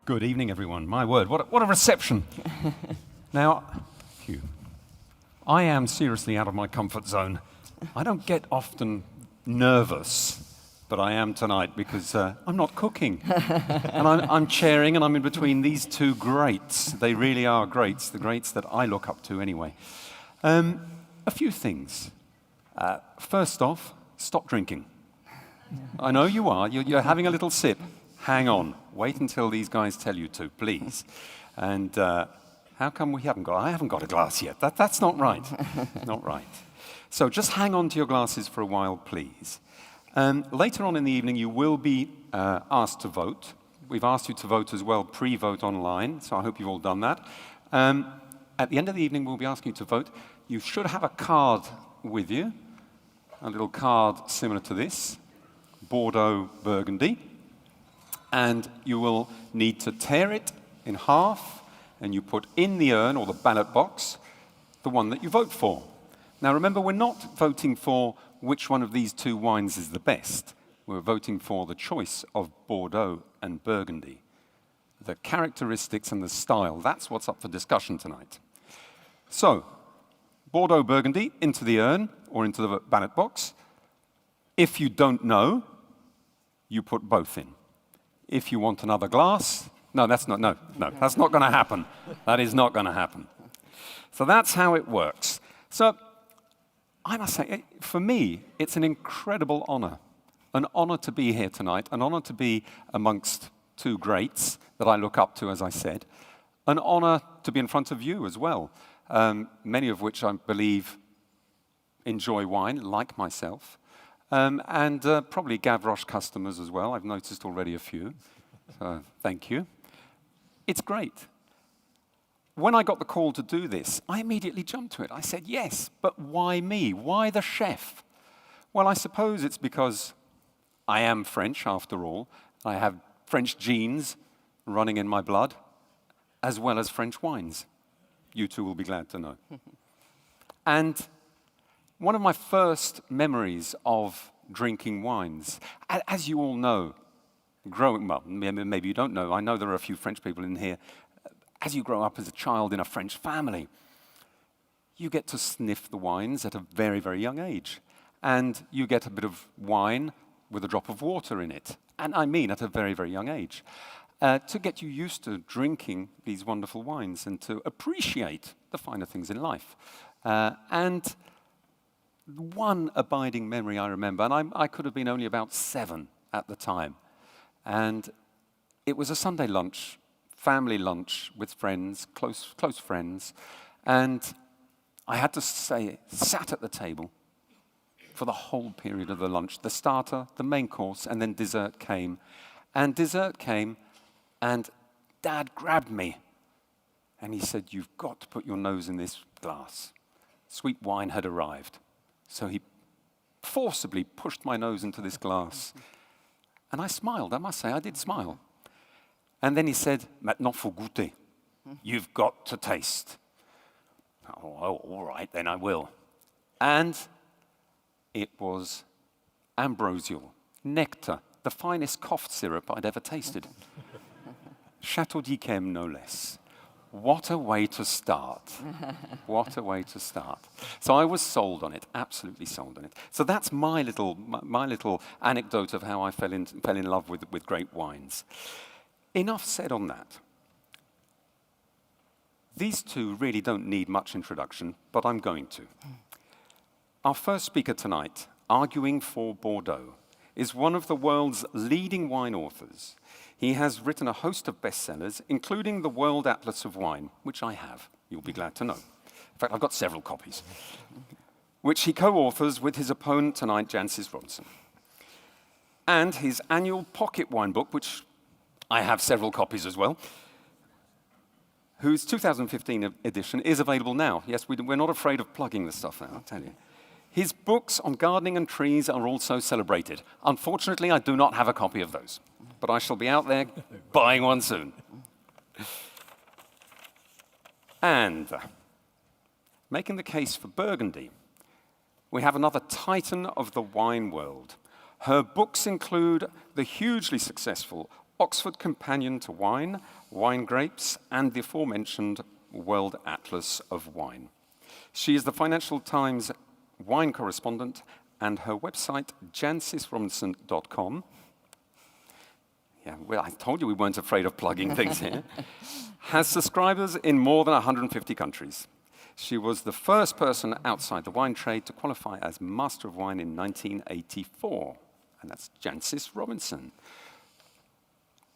Good evening, everyone. My word, what a reception. Now, Hugh, I am seriously out of my comfort zone. I don't get often nervous, but I am tonight because I'm not cooking. And I'm chairing, and I'm in between these two greats. They really are greats, the greats that I look up to anyway. A few things. First off, stop drinking. I know you are. You're having a little sip. Hang on. Wait until these guys tell you to, please. And how come we haven't got? I haven't got a glass yet. That's not right. Not right. So just hang on to your glasses for a while, please. Later on in the evening, you will be asked to vote. We've asked you to vote as well, pre-vote online, so I hope you've all done that. At the end of the evening, we'll be asking you to vote. You should have a card with you, a little card similar to this, Bordeaux, Burgundy. And you will need to tear it in half, and you put in the urn or the ballot box the one that you vote for. Now remember, we're not voting for which one of these two wines is the best. We're voting for the choice of Bordeaux and Burgundy. The characteristics and the style, that's what's up for discussion tonight. So, Bordeaux Burgundy into the urn or into the ballot box. If you don't know, you put both in. If you want another glass, that's not going to happen. That is not going to happen. So that's how it works. So I must say, for me, it's an incredible honor to be here tonight, an honor to be amongst two greats that I look up to, as I said, an honor to be in front of you as well, many of which I believe enjoy wine, like myself. And probably Gavroche customers as well. I've noticed already a few, so thank you. It's great. When I got the call to do this, I immediately jumped to it. I said, yes, but why me? Why the chef? Well, I suppose it's because I am French, after all. I have French genes running in my blood, as well as French wines. You two will be glad to know. And one of my first memories of drinking wines, as you all know, maybe you don't know, I know there are a few French people in here, as you grow up as a child in a French family, you get to sniff the wines at a very, very young age. And you get a bit of wine with a drop of water in it, and I mean at a very, very young age, to get you used to drinking these wonderful wines and to appreciate the finer things in life. And one abiding memory I remember, and I could have been only about 7 at the time, and it was a Sunday lunch, family lunch with friends, close friends, and I had to sat at the table for the whole period of the lunch. The starter, the main course, and then dessert came. And dessert came, and Dad grabbed me, and he said, "You've got to put your nose in this glass." Sweet wine had arrived. So he forcibly pushed my nose into this glass. And I smiled, I must say, I did smile. And then he said, "Maintenant faut goûter. You've got to taste." Oh, all right, then I will. And it was ambrosial, nectar, the finest cough syrup I'd ever tasted. Chateau d'Yquem, no less. What a way to start. What a way to start. So I was sold on it, absolutely sold on it. So that's my little anecdote of how I fell in love with great wines. Enough said on that. These two really don't need much introduction, but I'm going to. Our first speaker tonight, arguing for Bordeaux, is one of the world's leading wine authors. He has written a host of bestsellers, including the World Atlas of Wine, which I have, you'll be glad to know. In fact, I've got several copies, which he co-authors with his opponent tonight, Jancis. And his annual pocket wine book, which I have several copies as well, whose 2015 edition is available now. Yes, we're not afraid of plugging this stuff now, I'll tell you. His books on gardening and trees are also celebrated. Unfortunately, I do not have a copy of those, but I shall be out there buying one soon. And making the case for Burgundy, we have another titan of the wine world. Her books include the hugely successful Oxford Companion to Wine, Wine Grapes, and the aforementioned World Atlas of Wine. She is the Financial Times wine correspondent, and her website, jancisrobinson.com. Yeah, well, I told you we weren't afraid of plugging things here. Has subscribers in more than 150 countries. She was the first person outside the wine trade to qualify as Master of Wine in 1984, and that's Jancis Robinson.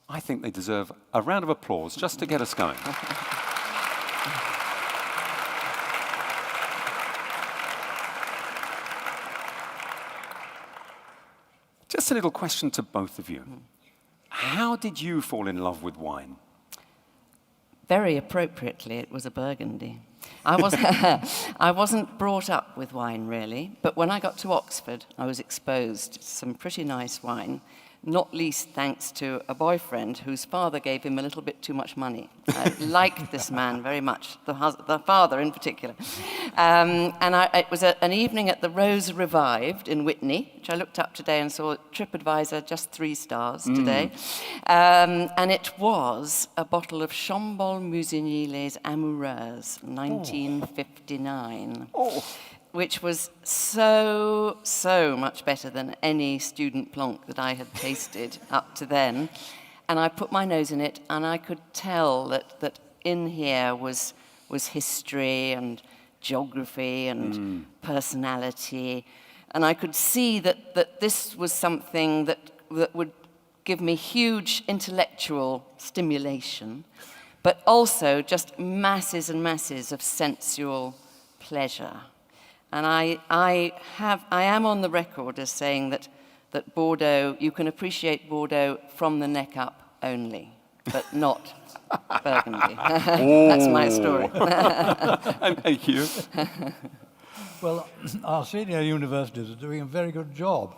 I think they deserve a round of applause just to get us going. Just a little question to both of you. How did you fall in love with wine? Very appropriately, it was a Burgundy. I wasn't brought up with wine, really, but when I got to Oxford, I was exposed to some pretty nice wine, not least thanks to a boyfriend whose father gave him a little bit too much money. I liked this man very much, the father in particular. It was an evening at the Rose Revived in Witney, which I looked up today and saw TripAdvisor just 3 stars today. And it was a bottle of Chambol Musigny Les Amoureuses, 1959. Which was so much better than any student plonk that I had tasted up to then. And I put my nose in it, and I could tell that in here was history and geography and personality. And I could see that this was something that would give me huge intellectual stimulation, but also just masses and masses of sensual pleasure. And I am on the record as saying that Bordeaux, you can appreciate Bordeaux from the neck up only, but not Burgundy. That's my story. And thank you. Well, our senior universities are doing a very good job,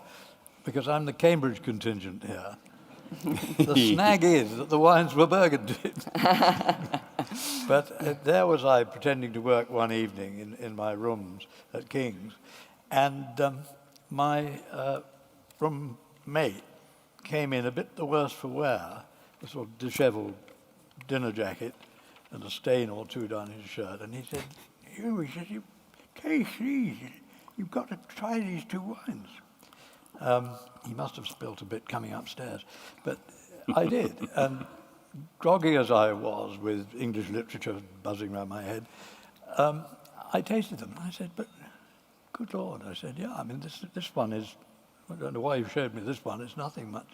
because I'm the Cambridge contingent here. The snag is that the wines were Burgundy. But there was I pretending to work one evening in my rooms at King's, and my roommate came in a bit the worse for wear, a sort of dishevelled dinner jacket and a stain or two down his shirt, and he said, Hugh, he said, you taste these, you've got to try these 2 wines. He must have spilt a bit coming upstairs, but I did. And groggy as I was with English literature buzzing around my head, I tasted them. I said, but good Lord. I said, yeah, I mean, this one is, I don't know why you showed me this one, it's nothing much,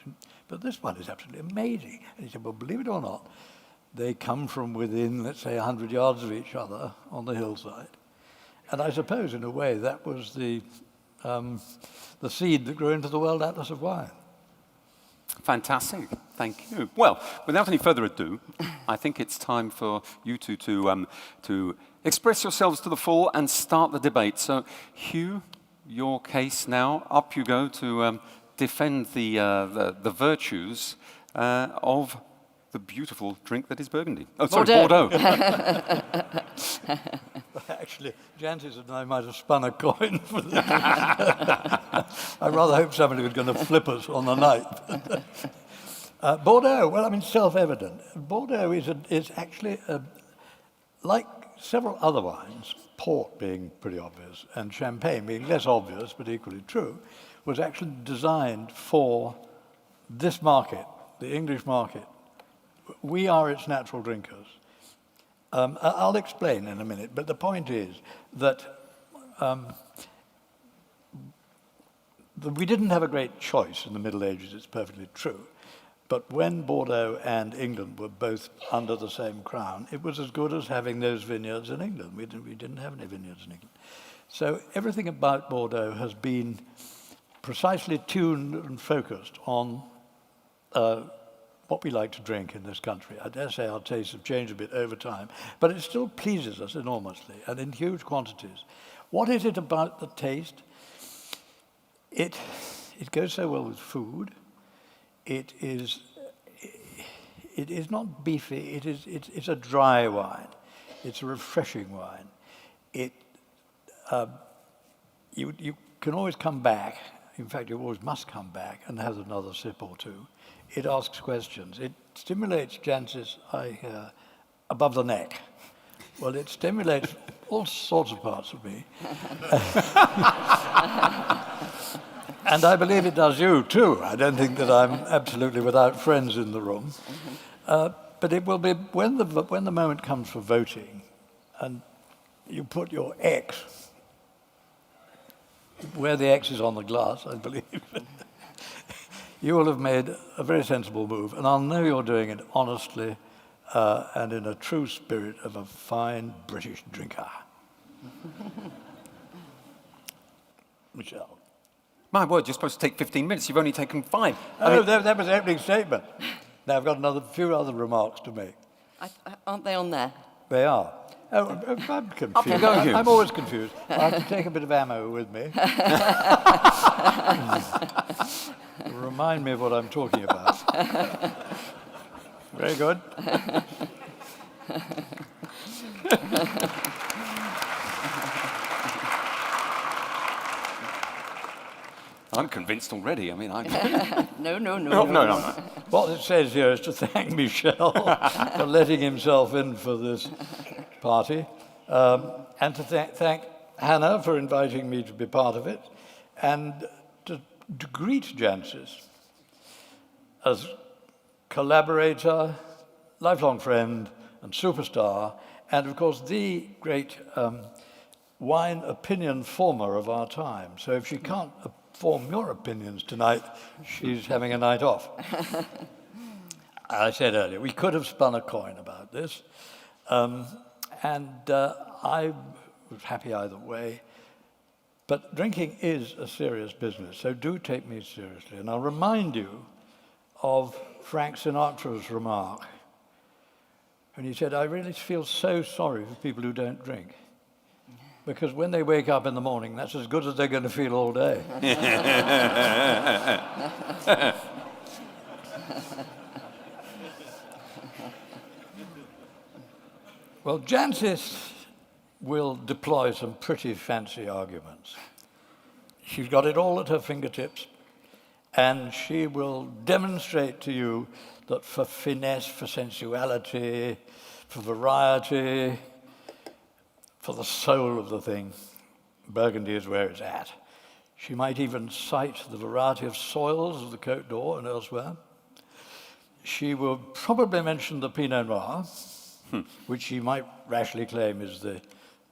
but this one is absolutely amazing. And he said, well, believe it or not, they come from within, let's say, 100 yards of each other on the hillside. And I suppose, in a way, that was the seed that grew into the World Atlas of Wine. Fantastic. Thank you. Well, without any further ado, I think it's time for you two to express yourselves to the full and start the debate. So, Hugh, your case now. Up you go to defend the virtues of the beautiful drink that is Burgundy. Oh, sorry, Bordeaux. Actually, Jancis and I might have spun a coin for this. I rather hope somebody was going to flip us on the night. Bordeaux, well, I mean, self-evident. Bordeaux is actually, like several other wines, port being pretty obvious, and champagne being less obvious, but equally true, was actually designed for this market, the English market. We are its natural drinkers. I'll explain in a minute, but the point is that we didn't have a great choice in the Middle Ages, it's perfectly true. But when Bordeaux and England were both under the same crown, it was as good as having those vineyards in England. We didn't have any vineyards in England. So everything about Bordeaux has been precisely tuned and focused on what we like to drink in this country. I dare say our tastes have changed a bit over time, but it still pleases us enormously and in huge quantities. What is it about the taste? It goes so well with food. It is not beefy. It's a dry wine. It's a refreshing wine. You can always come back. in fact, you always must come back and have another sip or two. It asks questions. It stimulates Jancis, I hear, above the neck. Well, it stimulates all sorts of parts of me. And I believe it does you, too. I don't think that I'm absolutely without friends in the room. But it will be, when the moment comes for voting, and you put your X, where the X is on the glass, I believe, you will have made a very sensible move. And I'll know you're doing it honestly and in a true spirit of a fine British drinker. Michelle. My word, you're supposed to take 15 minutes. You've only taken 5. That was the opening statement. Now I've got few other remarks to make. Aren't they on there? They are. Oh, I'm confused. Up you go, Hugh. I'm always confused. I have to take a bit of ammo with me. Remind me of what I'm talking about. Very good. I'm convinced already. I mean, No. No. What it says here is to thank Michel for letting himself in for this party, and to thank Hannah for inviting me to be part of it, and to greet Jancis as collaborator, lifelong friend, and superstar, and of course the great wine opinion former of our time. So if she can't form your opinions tonight, she's having a night off. I said earlier, we could have spun a coin about this, and I was happy either way. But drinking is a serious business, so do take me seriously. And I'll remind you of Frank Sinatra's remark when he said, I really feel so sorry for people who don't drink. Because when they wake up in the morning, that's as good as they're going to feel all day. Well, Jancis will deploy some pretty fancy arguments. She's got it all at her fingertips, and she will demonstrate to you that for finesse, for sensuality, for variety, for the soul of the thing, Burgundy is where it's at. She might even cite the variety of soils of the Côte d'Or and elsewhere. She will probably mention the Pinot Noir, which she might rashly claim is the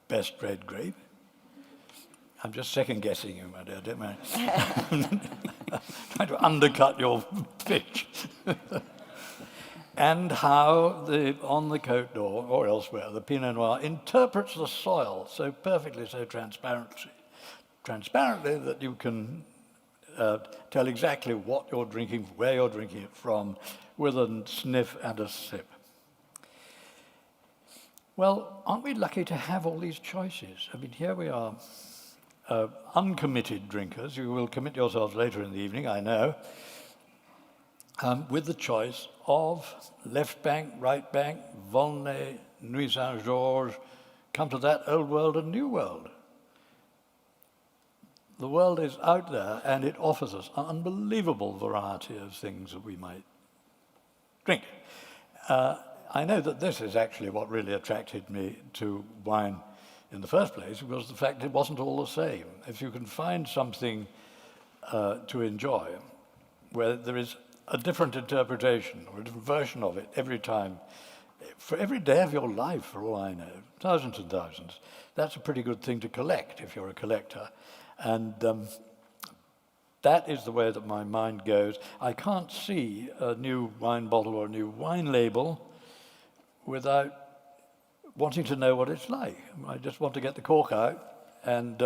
best red grape. I'm just second-guessing you, my dear, don't mind. Trying to undercut your pitch. And how on the Côte d'Or or elsewhere, the Pinot Noir interprets the soil so perfectly, so transparently that you can tell exactly what you're drinking, where you're drinking it from, with a sniff and a sip. Well, aren't we lucky to have all these choices? I mean, here we are, uncommitted drinkers. You will commit yourselves later in the evening, I know, with the choice of left bank, right bank, Volnay, Nuit Saint-Georges, come to that old world and new world. The world is out there, and it offers us an unbelievable variety of things that we might drink. I know that this is actually what really attracted me to wine in the first place, was the fact it wasn't all the same. If you can find something to enjoy where there is a different interpretation or a different version of it every time, for every day of your life, for all I know, thousands and thousands, that's a pretty good thing to collect if you're a collector. And that is the way that my mind goes. I can't see a new wine bottle or a new wine label without wanting to know what it's like. I just want to get the cork out and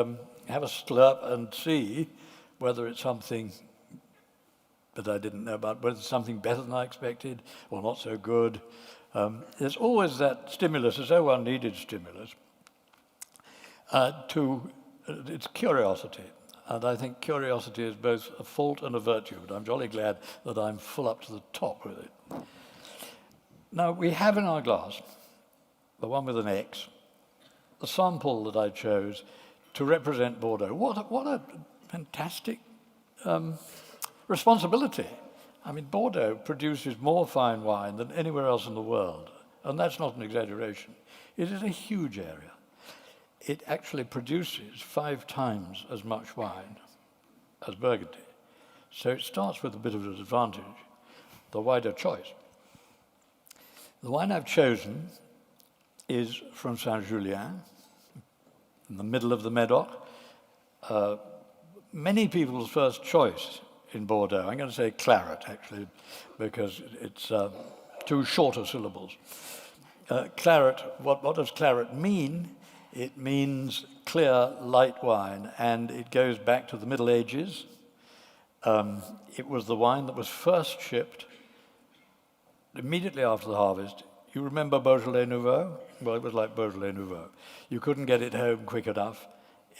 have a slurp and see whether it's something that I didn't know about, whether it's something better than I expected or not so good. There's always that stimulus, as though one needed stimulus, it's curiosity. And I think curiosity is both a fault and a virtue, but I'm jolly glad that I'm full up to the top with it. Now, we have in our glass, the one with an X, the sample that I chose to represent Bordeaux. What a fantastic responsibility. I mean, Bordeaux produces more fine wine than anywhere else in the world, and that's not an exaggeration. It is a huge area. It actually produces 5 times as much wine as Burgundy. So it starts with a bit of an advantage, the wider choice. The wine I've chosen is from Saint-Julien, in the middle of the Medoc. Many people's first choice in Bordeaux, I'm going to say claret, actually, because it's 2 shorter syllables. Claret, what does claret mean? It means clear, light wine, and it goes back to the Middle Ages. It was the wine that was first shipped immediately after the harvest. You remember Beaujolais Nouveau? Well, it was like Beaujolais Nouveau. You couldn't get it home quick enough.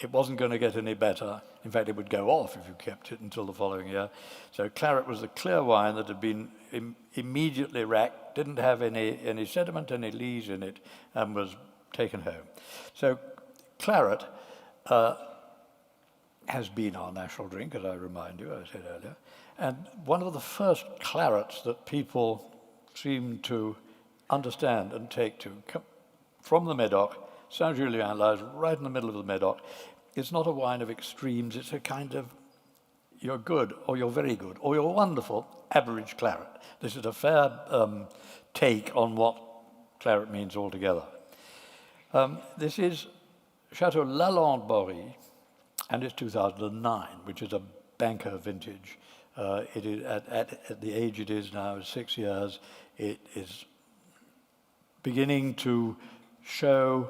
It wasn't going to get any better. In fact, it would go off if you kept it until the following year. So claret was the clear wine that had been immediately racked, didn't have any sediment, any lees in it, and was taken home. So claret has been our national drink, as I remind you, I said earlier. And one of the first clarets that people seem to understand and take to from the Medoc, Saint-Julien lies right in the middle of the Medoc. It's not a wine of extremes. It's a kind of you're good, or you're very good, or you're wonderful, average claret. This is a fair take on what claret means altogether. This is Chateau Lalande-Bory, and it's 2009, which is a banker vintage. It is at the age it is now, 6 years, it is beginning to show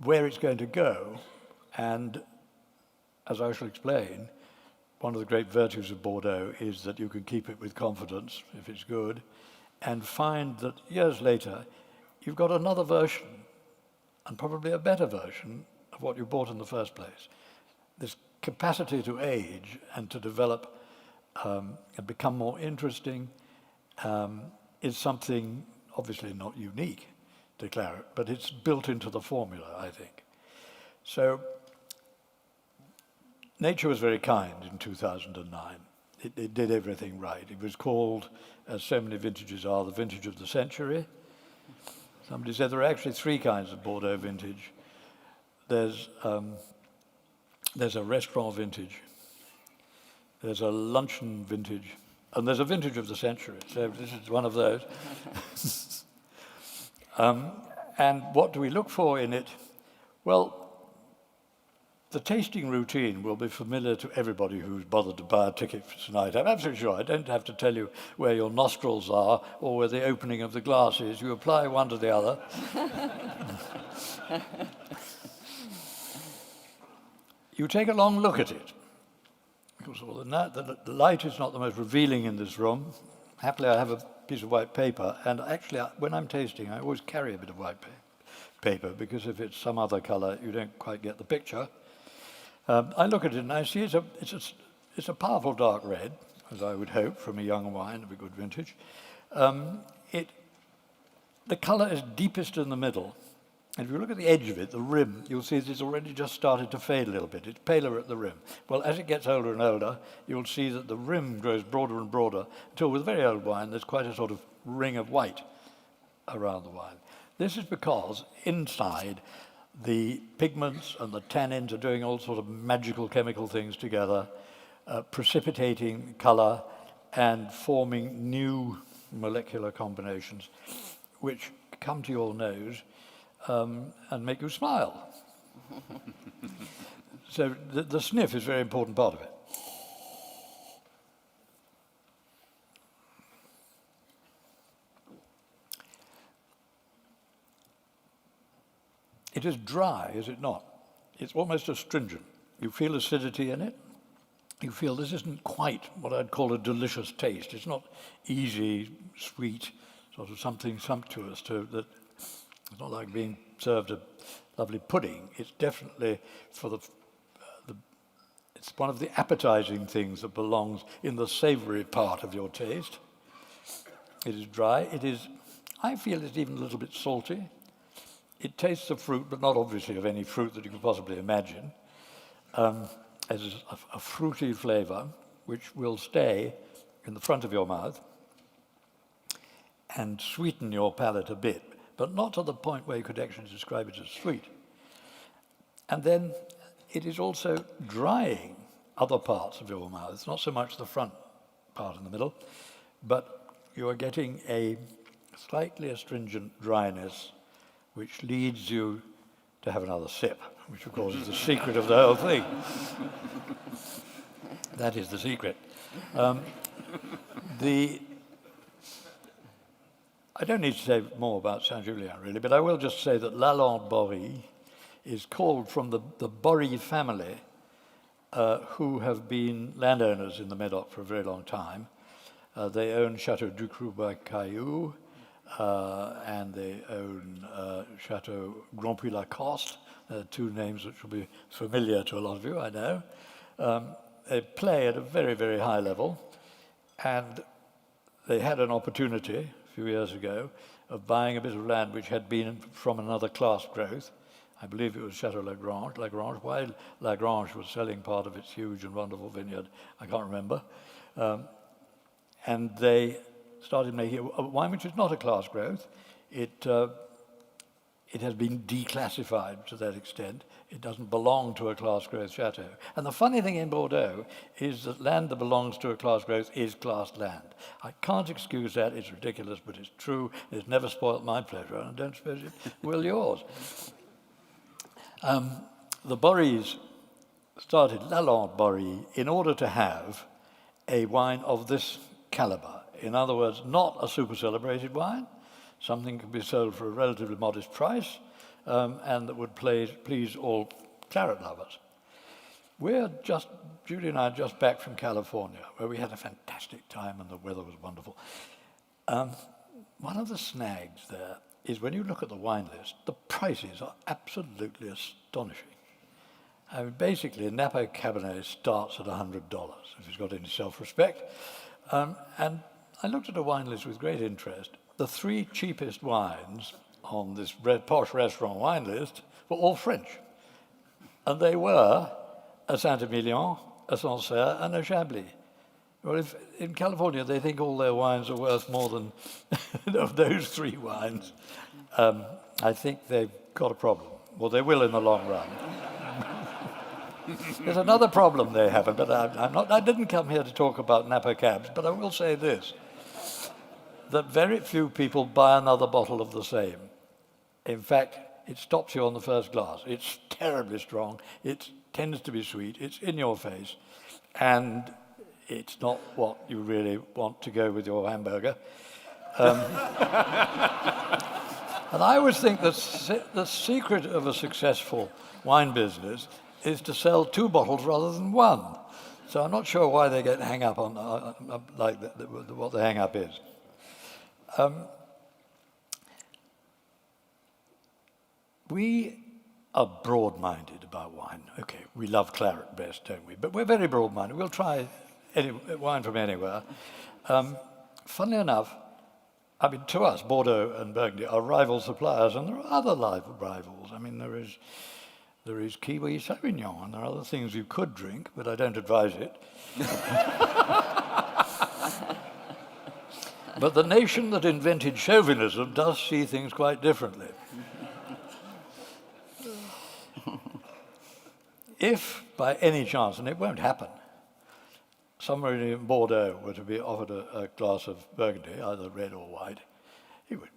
where it's going to go. And as I shall explain, one of the great virtues of Bordeaux is that you can keep it with confidence if it's good, and find that years later you've got another version, and probably a better version of what you bought in the first place. This capacity to age and to develop and become more interesting is something obviously not unique to claret, but it's built into the formula, I think. So nature was very kind in 2009. It did everything right. It was called, as so many vintages are, the vintage of the century. Somebody said there are actually 3 kinds of Bordeaux vintage. There's a restaurant vintage, there's a luncheon vintage, and there's a vintage of the century. So this is one of those. And what do we look for in it? Well, the tasting routine will be familiar to everybody who's bothered to buy a ticket for tonight. I'm absolutely sure. I don't have to tell you where your nostrils are or where the opening of the glass is. You apply one to the other. You take a long look at it. Because the light is not the most revealing in this room. Happily, I have a piece of white paper, and actually, when I'm tasting, I always carry a bit of white paper, because if it's some other color, you don't quite get the picture. I look at it and I see it's a powerful dark red, as I would hope from a young wine of a good vintage. The color is deepest in the middle. And if you look at the edge of it, the rim, you'll see it's already just started to fade a little bit. It's paler at the rim. Well, as it gets older and older, you'll see that the rim grows broader and broader until with very old wine, there's quite a sort of ring of white around the wine. This is because inside the pigments and the tannins are doing all sort of magical chemical things together, precipitating color and forming new molecular combinations, which come to your nose and make you smile. So the sniff is a very important part of it. It is dry, is it not? It's almost astringent. You feel acidity in it. You feel this isn't quite what I'd call a delicious taste. It's not easy, sweet, sort of something sumptuous that. It's not like being served a lovely pudding. It's definitely it's one of the appetizing things that belongs in the savory part of your taste. It is dry. I feel it's even a little bit salty. It tastes of fruit, but not obviously of any fruit that you could possibly imagine. has a fruity flavor which will stay in the front of your mouth and sweeten your palate a bit, but not to the point where you could actually describe it as sweet. And then it is also drying other parts of your mouth, not so much the front part in the middle, but you are getting a slightly astringent dryness which leads you to have another sip, which of course is the secret of the whole thing. That is the secret. I don't need to say more about Saint-Julien, really, but I will just say that Lalande-Bory is called from the Bory family, who have been landowners in the Médoc for a very long time. They own Chateau Ducreux-Caillou, and they own Chateau Grand Puy-Lacoste, two names which will be familiar to a lot of you, I know. They play at a very, very high level, and they had an opportunity a few years ago of buying a bit of land which had been from another class growth. I believe it was Chateau Lagrange, while Lagrange was selling part of its huge and wonderful vineyard, I can't remember. And they started making a wine which is not a class growth. It has been declassified to that extent. It doesn't belong to a class growth chateau. And the funny thing in Bordeaux is that land that belongs to a class growth is classed land. I can't excuse that. It's ridiculous, but it's true. It's never spoilt my pleasure, and I don't suppose it will yours. The Borys started Lalande-Bory in order to have a wine of this caliber. In other words, not a super celebrated wine, something can be sold for a relatively modest price, and that would please all claret lovers. Judy and I are just back from California, where we had a fantastic time and the weather was wonderful. One of the snags there is when you look at the wine list, the prices are absolutely astonishing. I mean, basically, a Napa Cabernet starts at $100, if it's got any self-respect. And I looked at a wine list with great interest. The three cheapest wines on this posh restaurant wine list were all French. And they were a Saint-Emilion, a Sancerre, and a Chablis. Well, if in California they think all their wines are worth more than of those three wines, I think they've got a problem. Well, they will in the long run. There's another problem they have, but I didn't come here to talk about Napa Cabs, but I will say this, that very few people buy another bottle of the same. In fact, it stops you on the first glass. It's terribly strong. It tends to be sweet. It's in your face. And it's not what you really want to go with your hamburger. And I always think that the secret of a successful wine business is to sell two bottles rather than one. So I'm not sure why they get hung up on what the hang up is. We are broad-minded about wine. Okay, we love claret best, don't we? But we're very broad-minded. We'll try wine from anywhere. Funnily enough, I mean, to us, Bordeaux and Burgundy are rival suppliers, and there are other rivals. I mean, there is Kiwi Sauvignon, and there are other things you could drink, but I don't advise it. But the nation that invented chauvinism does see things quite differently. If, by any chance, and it won't happen, somebody in Bordeaux were to be offered a glass of Burgundy, either red or white, he would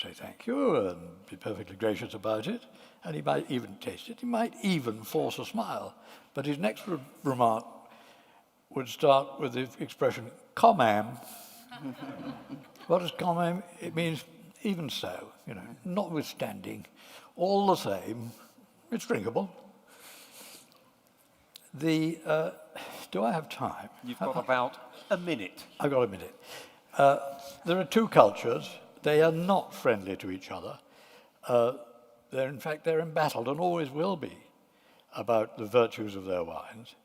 say thank you and be perfectly gracious about it, and he might even taste it. He might even force a smile. But his next remark would start with the expression, quand même. What does quand même? It means even so, notwithstanding, all the same, it's drinkable. Do I have time? You've got about a minute. I've got a minute. There are two cultures. They are not friendly to each other. In fact, they're embattled and always will be about the virtues of their wines.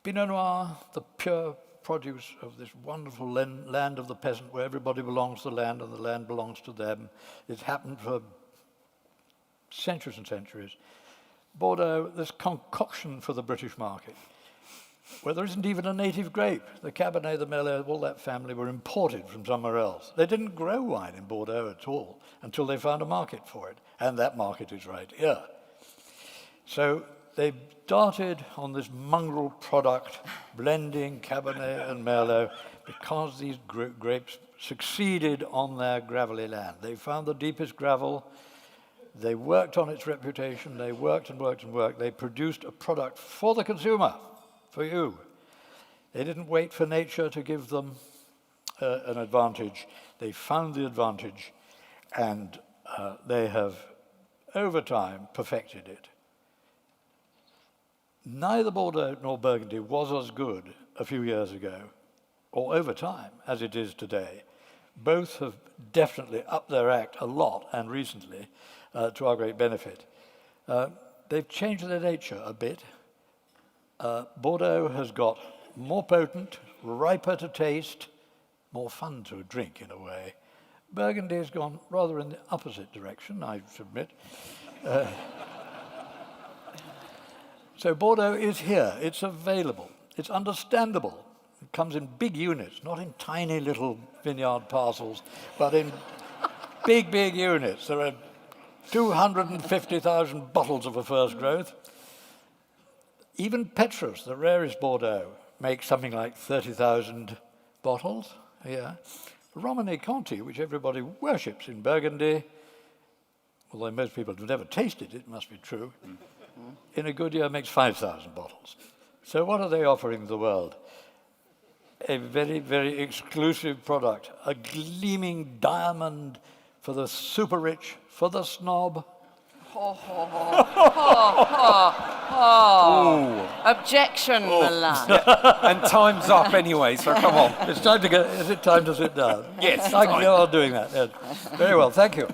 Pinot Noir, the pure produce of this wonderful land of the peasant where everybody belongs to the land and the land belongs to them. It's happened for centuries and centuries. Bordeaux, this concoction for the British market, where there isn't even a native grape. The Cabernet, the Merlot, all that family were imported from somewhere else. They didn't grow wine in Bordeaux at all until they found a market for it, and that market is right here. So they started on this mongrel product, blending Cabernet and Merlot, because these grapes succeeded on their gravelly land. They found the deepest gravel. They worked on its reputation. They worked and worked and worked. They produced a product for the consumer, for you. They didn't wait for nature to give them an advantage. They found the advantage, and they have, over time, perfected it. Neither Bordeaux nor Burgundy was as good a few years ago, or over time, as it is today. Both have definitely upped their act a lot, and recently, to our great benefit. They've changed their nature a bit. Bordeaux has got more potent, riper to taste, more fun to drink in a way. Burgundy has gone rather in the opposite direction, I submit. So Bordeaux is here, it's available, it's understandable. It comes in big units, not in tiny little vineyard parcels, but in big, big units. There are 250,000 bottles of a first growth. Even Petrus, the rarest Bordeaux, makes something like 30,000 bottles a year. Romane Conti, which everybody worships in Burgundy, although most people have never tasted it, must be true, in a good year makes 5,000 bottles. So what are they offering the world? A very, very exclusive product, a gleaming diamond for the super rich, for the snob. Objection, my lad. And time's up anyway, so come on. It's time to is it time to sit down? Yes, I can go on doing that. Yes. Very well, thank you.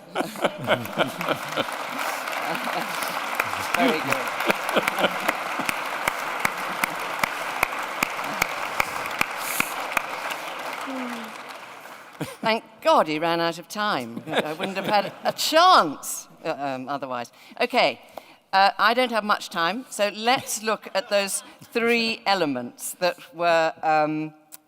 Very good. Thank God he ran out of time. I wouldn't have had a chance otherwise. Okay, I don't have much time, so let's look at those three elements that were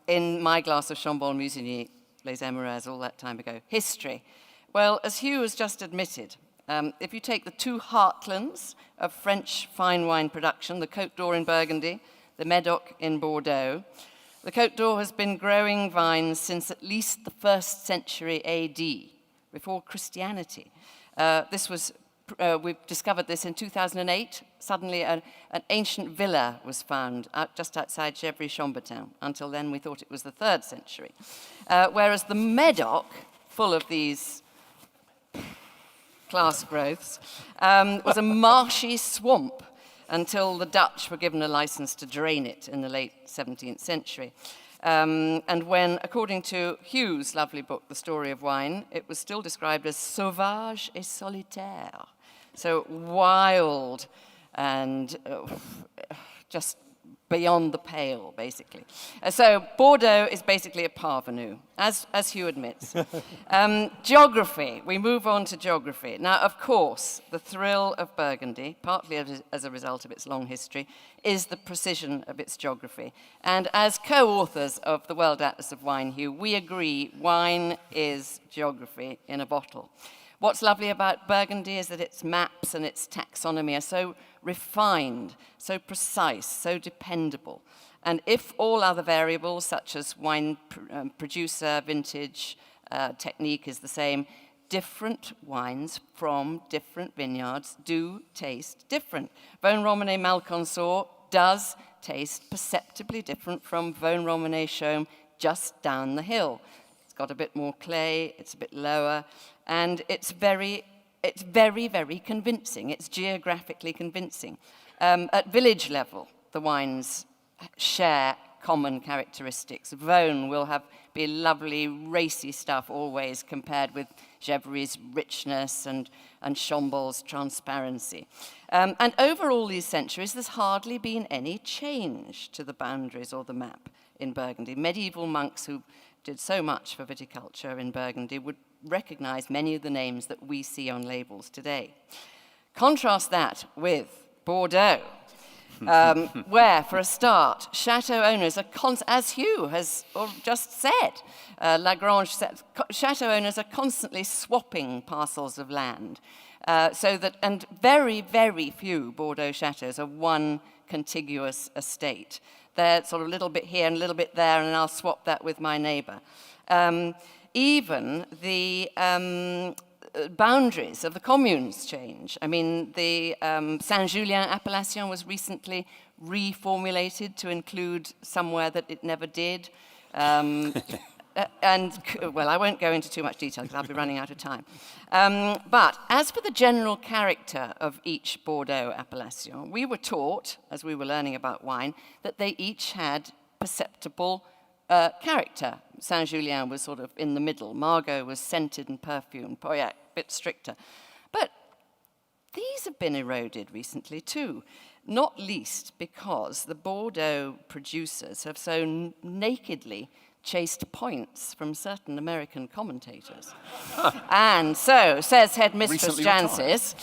in my glass of Chambon Musigny, Les Émerauts, all that time ago. History. Well, as Hugh has just admitted, if you take the two heartlands of French fine wine production, the Côte d'Or in Burgundy, the Médoc in Bordeaux, the Côte d'Or has been growing vines since at least the 1st century AD, before Christianity. We've discovered this in 2008. Suddenly an ancient villa was found just outside Chevry-Chambertin. Until then, we thought it was the 3rd century. Whereas the Médoc, full of these class growths, was a marshy swamp until the Dutch were given a license to drain it in the late 17th century. And when, according to Hugh's lovely book, The Story of Wine, it was still described as sauvage et solitaire. So wild and just beyond the pale, basically. So Bordeaux is basically a parvenu, as Hugh admits. Geography, we move on to geography. Now, of course, the thrill of Burgundy, partly as a result of its long history, is the precision of its geography. And as co-authors of the World Atlas of Wine, Hugh, we agree wine is geography in a bottle. What's lovely about Burgundy is that its maps and its taxonomy are so refined, so precise, so dependable. And if all other variables, such as wine producer, vintage, technique is the same, different wines from different vineyards do taste different. Vosne Romanée Malconsort does taste perceptibly different from Vosne Romanée Chaume just down the hill. It's got a bit more clay, it's a bit lower, and it's very, very convincing. It's geographically convincing. At village level, the wines share common characteristics. Vosne will be lovely, racy stuff always compared with Gevrey's richness and Chambon's transparency. And over all these centuries, there's hardly been any change to the boundaries or the map in Burgundy. Medieval monks who did so much for viticulture in Burgundy would recognize many of the names that we see on labels today. Contrast that with Bordeaux, where, for a start, chateau owners are, as Hugh has just said, Lagrange said, chateau owners are constantly swapping parcels of land. And very, very few Bordeaux chateaux are one contiguous estate. They're sort of a little bit here and a little bit there, and I'll swap that with my neighbor. Even the boundaries of the communes change. I mean, the Saint-Julien appellation was recently reformulated to include somewhere that it never did. Well, I won't go into too much detail because I'll be running out of time. But as for the general character of each Bordeaux appellation, we were taught, as we were learning about wine, that they each had perceptible character. Saint-Julien was sort of in the middle. Margaux was scented and perfumed. Pauillac, a bit stricter. But these have been eroded recently too, not least because the Bordeaux producers have so nakedly chased points from certain American commentators. And so, says Headmistress Jancis,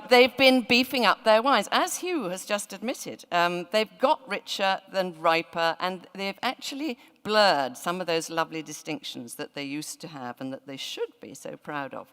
they've been beefing up their wines. As Hugh has just admitted, they've got richer than riper, and they've actually blurred some of those lovely distinctions that they used to have and that they should be so proud of.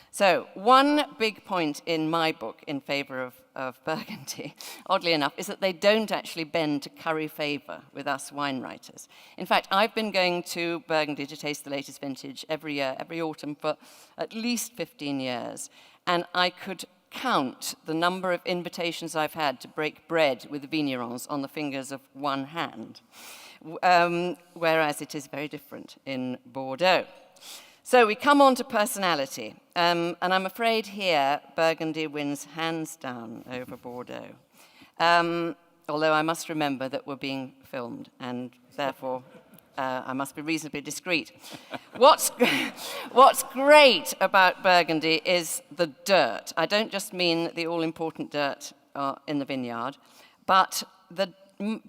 So one big point in my book in favor of Burgundy, oddly enough, is that they don't actually bend to curry favor with us wine writers. In fact, I've been going to Burgundy to taste the latest vintage every year, every autumn, for at least 15 years. And I could count the number of invitations I've had to break bread with the vignerons on the fingers of one hand, whereas it is very different in Bordeaux. So we come on to personality, and I'm afraid here Burgundy wins hands down over Bordeaux. Although I must remember that we're being filmed, and therefore I must be reasonably discreet. What's great about Burgundy is the dirt. I don't just mean the all-important dirt in the vineyard, but the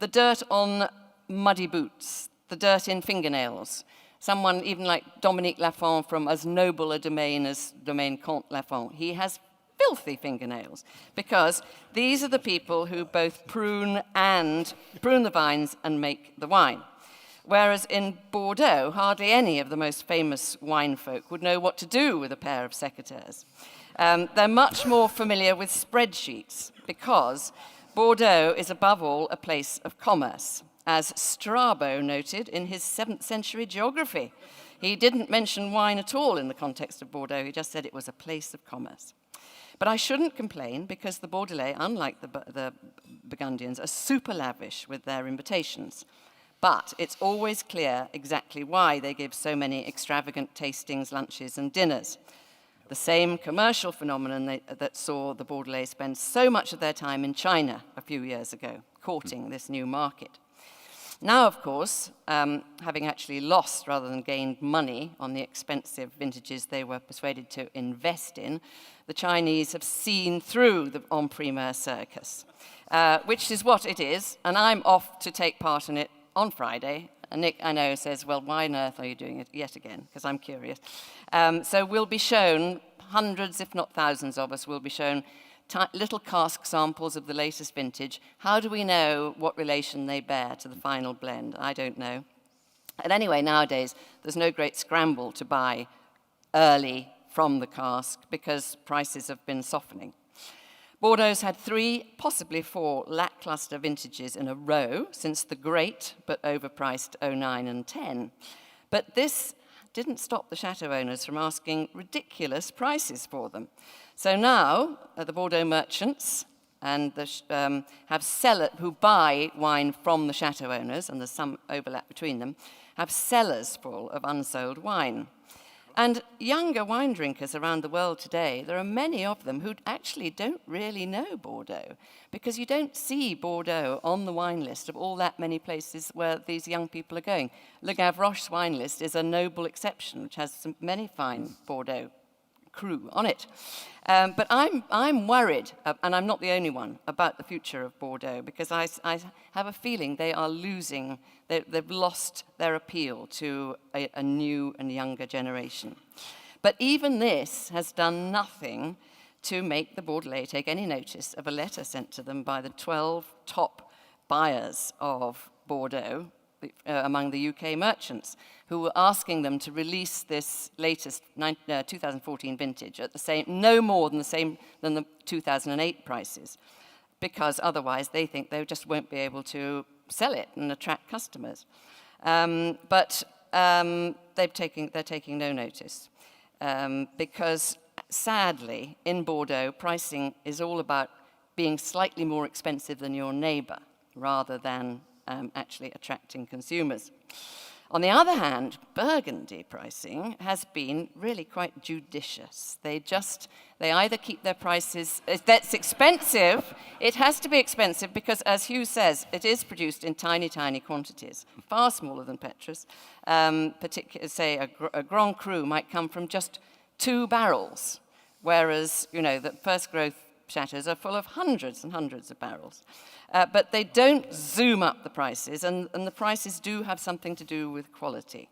dirt on muddy boots, the dirt in fingernails. Someone even like Dominique Lafont from as noble a domain as Domaine Comte Lafont, he has filthy fingernails because these are the people who both prune the vines and make the wine. Whereas in Bordeaux, hardly any of the most famous wine folk would know what to do with a pair of secateurs. They're much more familiar with spreadsheets because Bordeaux is above all a place of commerce, as Strabo noted in his 7th century geography. He didn't mention wine at all in the context of Bordeaux, he just said it was a place of commerce. But I shouldn't complain because the Bordelais, unlike the Burgundians, are super lavish with their invitations. But it's always clear exactly why they give so many extravagant tastings, lunches, and dinners. The same commercial phenomenon that saw the Bordelais spend so much of their time in China a few years ago, courting this new market. Now, of course, having actually lost rather than gained money on the expensive vintages they were persuaded to invest in, the Chinese have seen through the en primeur circus, which is what it is, and I'm off to take part in it on Friday. And Nick, I know, says, well, why on earth are you doing it yet again? Because I'm curious. So we'll be shown, hundreds, if not thousands of us will be shown little cask samples of the latest vintage. How do we know what relation they bear to the final blend? I don't know. And anyway, nowadays, there's no great scramble to buy early from the cask because prices have been softening. Bordeaux's had 3, possibly 4 lackluster vintages in a row since the great but overpriced 09 and 10. But this didn't stop the chateau owners from asking ridiculous prices for them. So now, the Bordeaux merchants and have sellers who buy wine from the chateau owners, and there's some overlap between them, have cellars full of unsold wine. And younger wine drinkers around the world today, there are many of them who actually don't really know Bordeaux, because you don't see Bordeaux on the wine list of all that many places where these young people are going. Le Gavroche's wine list is a noble exception, which has many fine Bordeaux crew on it. But I'm worried, and I'm not the only one, about the future of Bordeaux, because I have a feeling they are losing, they've lost their appeal to a new and younger generation. But even this has done nothing to make the Bordelais take any notice of a letter sent to them by the 12 top buyers of Bordeaux among the UK merchants, who were asking them to release this latest 2014 vintage at the same, no more than the 2008 prices, because otherwise they think they just won't be able to sell it and attract customers. But they're taking no notice, because sadly in Bordeaux pricing is all about being slightly more expensive than your neighbour, rather than actually attracting consumers. On the other hand, Burgundy pricing has been really quite judicious. They either keep their prices, if that's expensive, it has to be expensive because, as Hugh says, it is produced in tiny, tiny quantities, far smaller than Petrus. Particularly, say, a Grand Cru might come from just 2 barrels, whereas, the first growth chateaus are full of hundreds and hundreds of barrels. But they don't zoom up the prices, and the prices do have something to do with quality.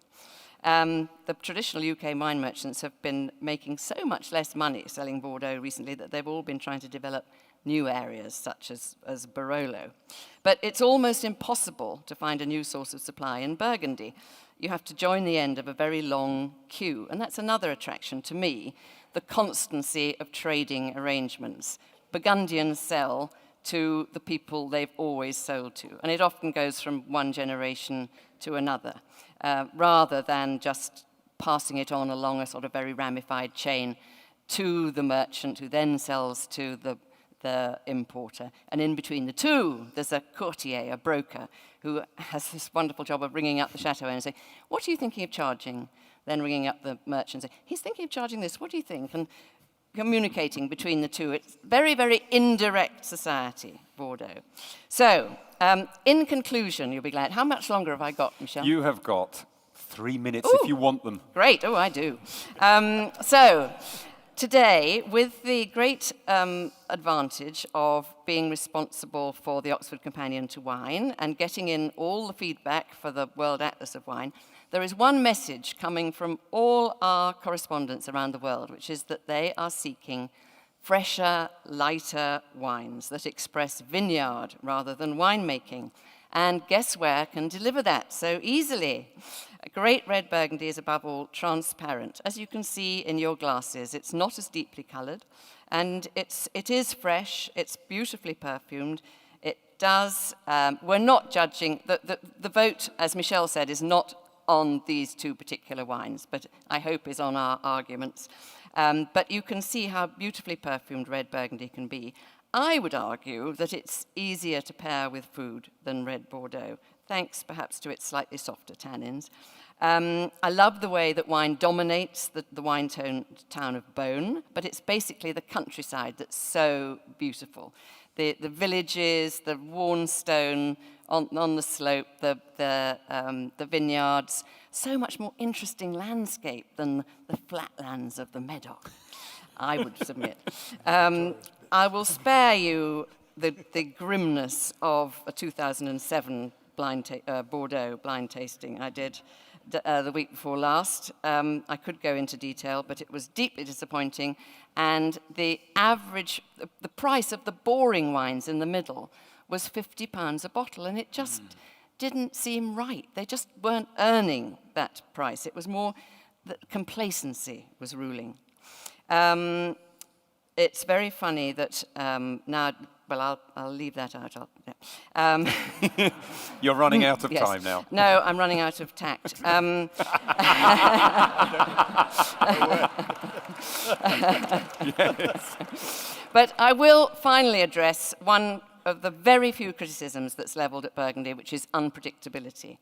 The traditional UK wine merchants have been making so much less money selling Bordeaux recently that they've all been trying to develop new areas, such as Barolo. But it's almost impossible to find a new source of supply in Burgundy. You have to join the end of a very long queue, and that's another attraction to me, the constancy of trading arrangements. Burgundians sell to the people they've always sold to. And it often goes from one generation to another, rather than just passing it on along a sort of very ramified chain to the merchant who then sells to the importer. And in between the two, there's a courtier, a broker, who has this wonderful job of ringing up the chateau and saying, "What are you thinking of charging?" Then ringing up the merchant and saying, "He's thinking of charging this, what do you think?" And communicating between the two. It's very, very indirect society, Bordeaux. So, in conclusion, you'll be glad. How much longer have I got, Michel? You have got 3 minutes if you want them. Great. Oh, I do. So, today, with the great advantage of being responsible for the Oxford Companion to Wine and getting in all the feedback for the World Atlas of Wine, there is one message coming from all our correspondents around the world, which is that they are seeking fresher, lighter wines that express vineyard rather than winemaking. And guess where can deliver that so easily? A great red Burgundy is above all transparent. As you can see in your glasses, it's not as deeply colored, and it is fresh, it's beautifully perfumed. It does, we're not judging, the vote, as Michel said, is not on these two particular wines, but I hope is on our arguments. But you can see how beautifully perfumed red Burgundy can be. I would argue that it's easier to pair with food than red Bordeaux, thanks perhaps to its slightly softer tannins. I love the way that wine dominates the wine town of Beaune, but it's basically the countryside that's so beautiful. The villages, the worn stone on the slope, the vineyards, so much more interesting landscape than the flatlands of the Medoc, I would submit. I will spare you the grimness of a 2007 Bordeaux blind tasting I did the week before last. I could go into detail, but it was deeply disappointing. And the price of the boring wines in the middle was £50 a bottle, and it just didn't seem right. They just weren't earning that price. It was more that complacency was ruling. It's very funny that now, well, I'll leave that out. You're running out of yes. time now. No, I'm running out of tact. Yes. But I will finally address one of the very few criticisms that's levelled at Burgundy, which is unpredictability.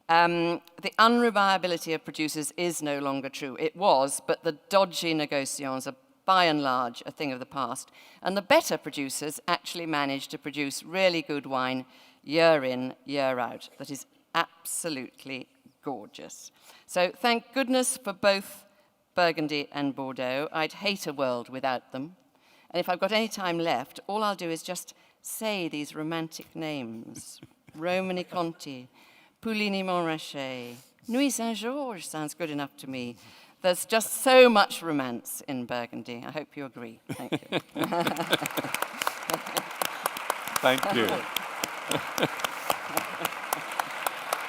The unreliability of producers is no longer true. It was, but the dodgy negociants are by and large a thing of the past. And the better producers actually manage to produce really good wine year in, year out. That is absolutely gorgeous. So thank goodness for both Burgundy and Bordeaux. I'd hate a world without them. And if I've got any time left, all I'll do is just say these romantic names. Romani Conti, Puligny Montrachet, Nuit Saint-Georges sounds good enough to me. There's just so much romance in Burgundy. I hope you agree. Thank you. Thank you.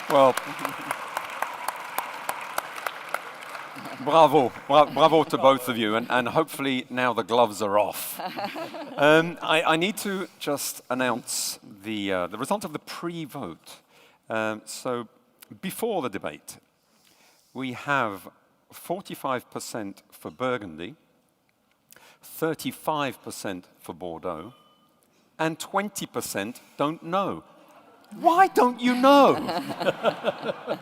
Well, bravo to both of you, and hopefully now the gloves are off. I need to just announce the result of the pre-vote. So before the debate, we have 45% for Burgundy, 35% for Bordeaux, and 20% don't know. Why don't you know?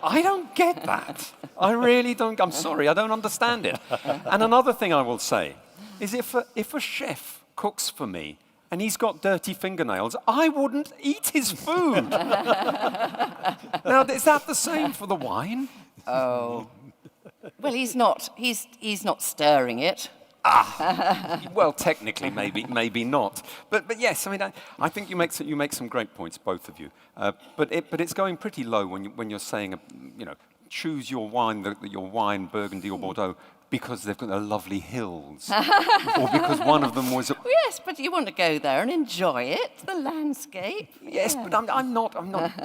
I don't get that. I really don't. I'm sorry, I don't understand it. And another thing I will say is if a chef cooks for me and he's got dirty fingernails, I wouldn't eat his food. Now, is that the same for the wine? Oh. Well, he's not stirring it. Well, technically, maybe not. But yes, I mean, I think you make some great points, both of you. But it's going pretty low when you're saying, choose your wine, Burgundy or Bordeaux, because they've got the lovely hills, or because one of them was. Well, yes, but you want to go there and enjoy it, the landscape. Yes, Yeah. but I'm not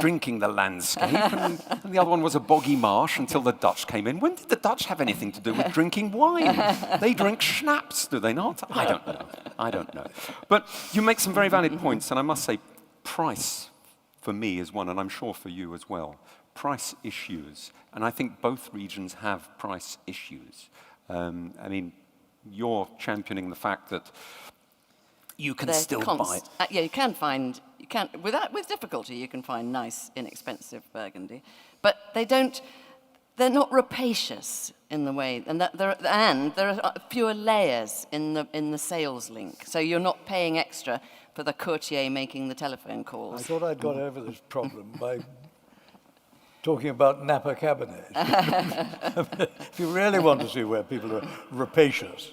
drinking the landscape. And the other one was a boggy marsh until the Dutch came in. When did the Dutch have anything to do with drinking wine? They drink schnapps, do they not? I don't know. But you make some very valid points, and I must say, price for me is one, and I'm sure for you as well. Price issues, and I think both regions have price issues. I mean, you're championing the fact that you can still buy. Yeah, with difficulty you can find nice, inexpensive Burgundy, but they're not rapacious in the way, and there are fewer layers in the sales link, so you're not paying extra for the courtier making the telephone calls. I thought I'd got over this problem by talking about Napa Cabernet. If you really want to see where people are rapacious,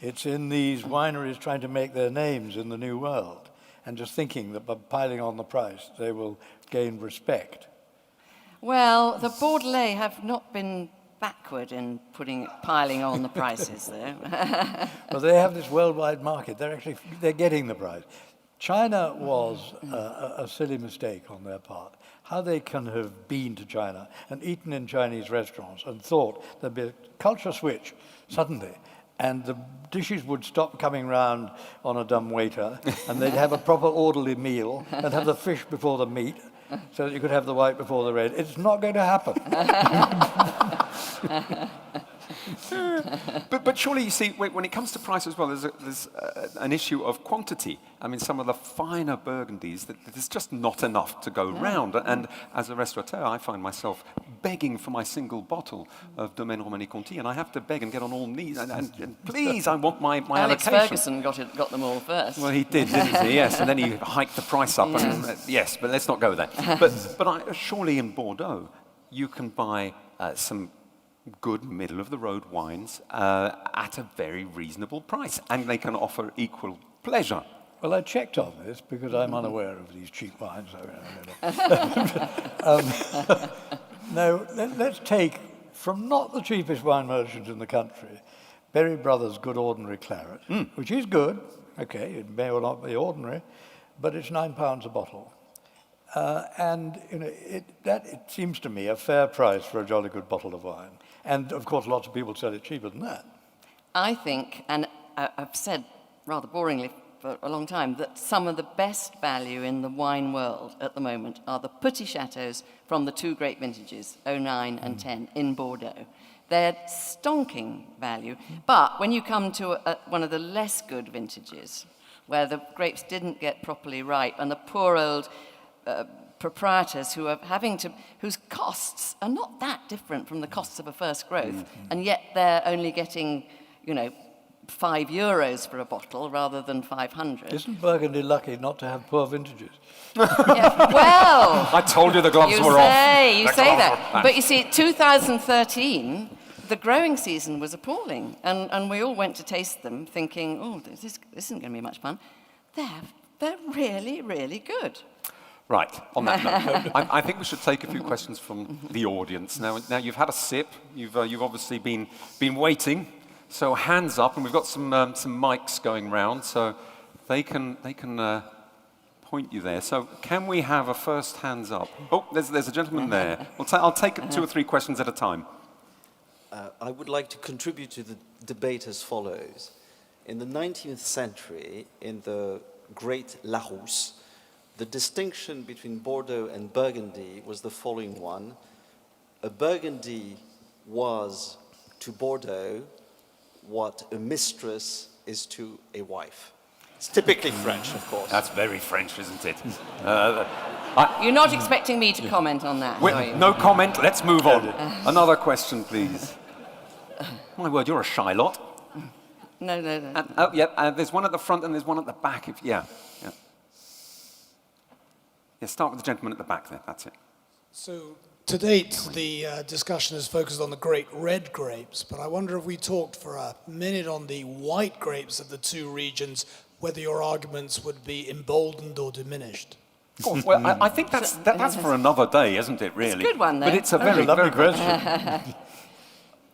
it's in these wineries trying to make their names in the New World and just thinking that by piling on the price, they will gain respect. Well, the Bordelais have not been backward in piling on the prices, though. But they have this worldwide market. They're getting the price. China was a silly mistake on their part. How they can have been to China and eaten in Chinese restaurants and thought there'd be a culture switch suddenly, and the dishes would stop coming round on a dumb waiter, and they'd have a proper orderly meal and have the fish before the meat, so that you could have the white before the red. It's not going to happen. But surely, you see, when it comes to price as well, there's an issue of quantity. I mean, some of the finer Burgundies, there's just not enough to go round. And as a restaurateur, I find myself begging for my single bottle of Domaine Romanée-Conti, and I have to beg and get on all knees. And please, I want my Alex allocation. Ferguson got them all first. Well, he did, didn't he? Yes, and then he hiked the price up. And, yes, but let's not go there. But surely in Bordeaux, you can buy some good middle-of-the-road wines at a very reasonable price, and they can offer equal pleasure. Well, I checked on this because I'm unaware of these cheap wines. No, let's take, from not the cheapest wine merchant in the country, Berry Brothers Good Ordinary Claret, which is good. Okay, it may or not be ordinary, but it's £9 a bottle. And it seems to me a fair price for a jolly good bottle of wine. And, of course, lots of people sell it cheaper than that. I think, and I've said rather boringly for a long time, that some of the best value in the wine world at the moment are the Petit Chateaux from the two great vintages, 09 and 10, in Bordeaux. They're stonking value. But when you come to one of the less good vintages, where the grapes didn't get properly ripe, and the poor old proprietors whose costs are not that different from the costs of a first growth, and yet they're only getting, €5 for a bottle rather than 500. Isn't Burgundy lucky not to have poor vintages? Yeah, well, I told you the gloves were off. You say that. But you see, 2013, the growing season was appalling, and we all went to taste them thinking, oh, this isn't going to be much fun. They're really, really good. Right, on that note, I think we should take a few questions from the audience. Now you've had a sip, you've obviously been waiting, so hands up, and we've got some mics going round, so they can point you there. So can we have a first hands up? Oh, there's a gentleman there. I'll take 2 or 3 questions at a time. I would like to contribute to the debate as follows. In the 19th century, in the Great Larousse, the distinction between Bordeaux and Burgundy was the following one. A Burgundy was to Bordeaux what a mistress is to a wife. It's typically French, of course. That's very French, isn't it? You're not expecting me to comment on that, are you? No comment, let's move on. Another question, please. My word, you're a shy lot. No. There's one at the front and there's one at the back. Yeah, start with the gentleman at the back there, that's it. So, to date, the discussion has focused on the great red grapes, but I wonder if we talked for a minute on the white grapes of the 2 regions, whether your arguments would be emboldened or diminished. Well, I think that's for another day, isn't it, really? It's a good one, though. But it's a That's very a lovely very question.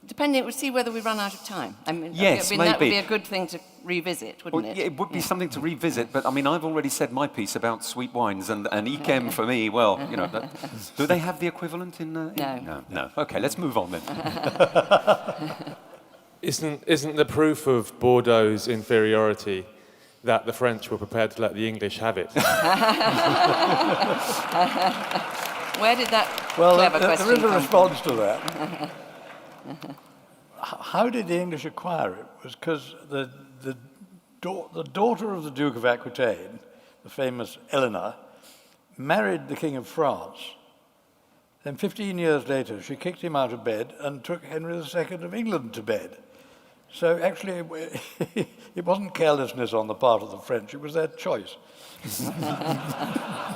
Depending, we'll see whether we run out of time. I mean, Yes, that would maybe. be a good thing to revisit, wouldn't Well, it? it would be something to revisit, but I mean, I've already said my piece about sweet wines and Ikem for me. Well, you know, do they have the equivalent in? No. Okay, let's move on then. Isn't the proof of Bordeaux's inferiority that the French were prepared to let the English have it? Where did that Well, clever there question is a come response to that. How did the English acquire it? Was because the daughter of the Duke of Aquitaine, the famous Eleanor, married the King of France. Then 15 years later, she kicked him out of bed and took Henry II of England to bed. So actually, it wasn't carelessness on the part of the French, it was their choice.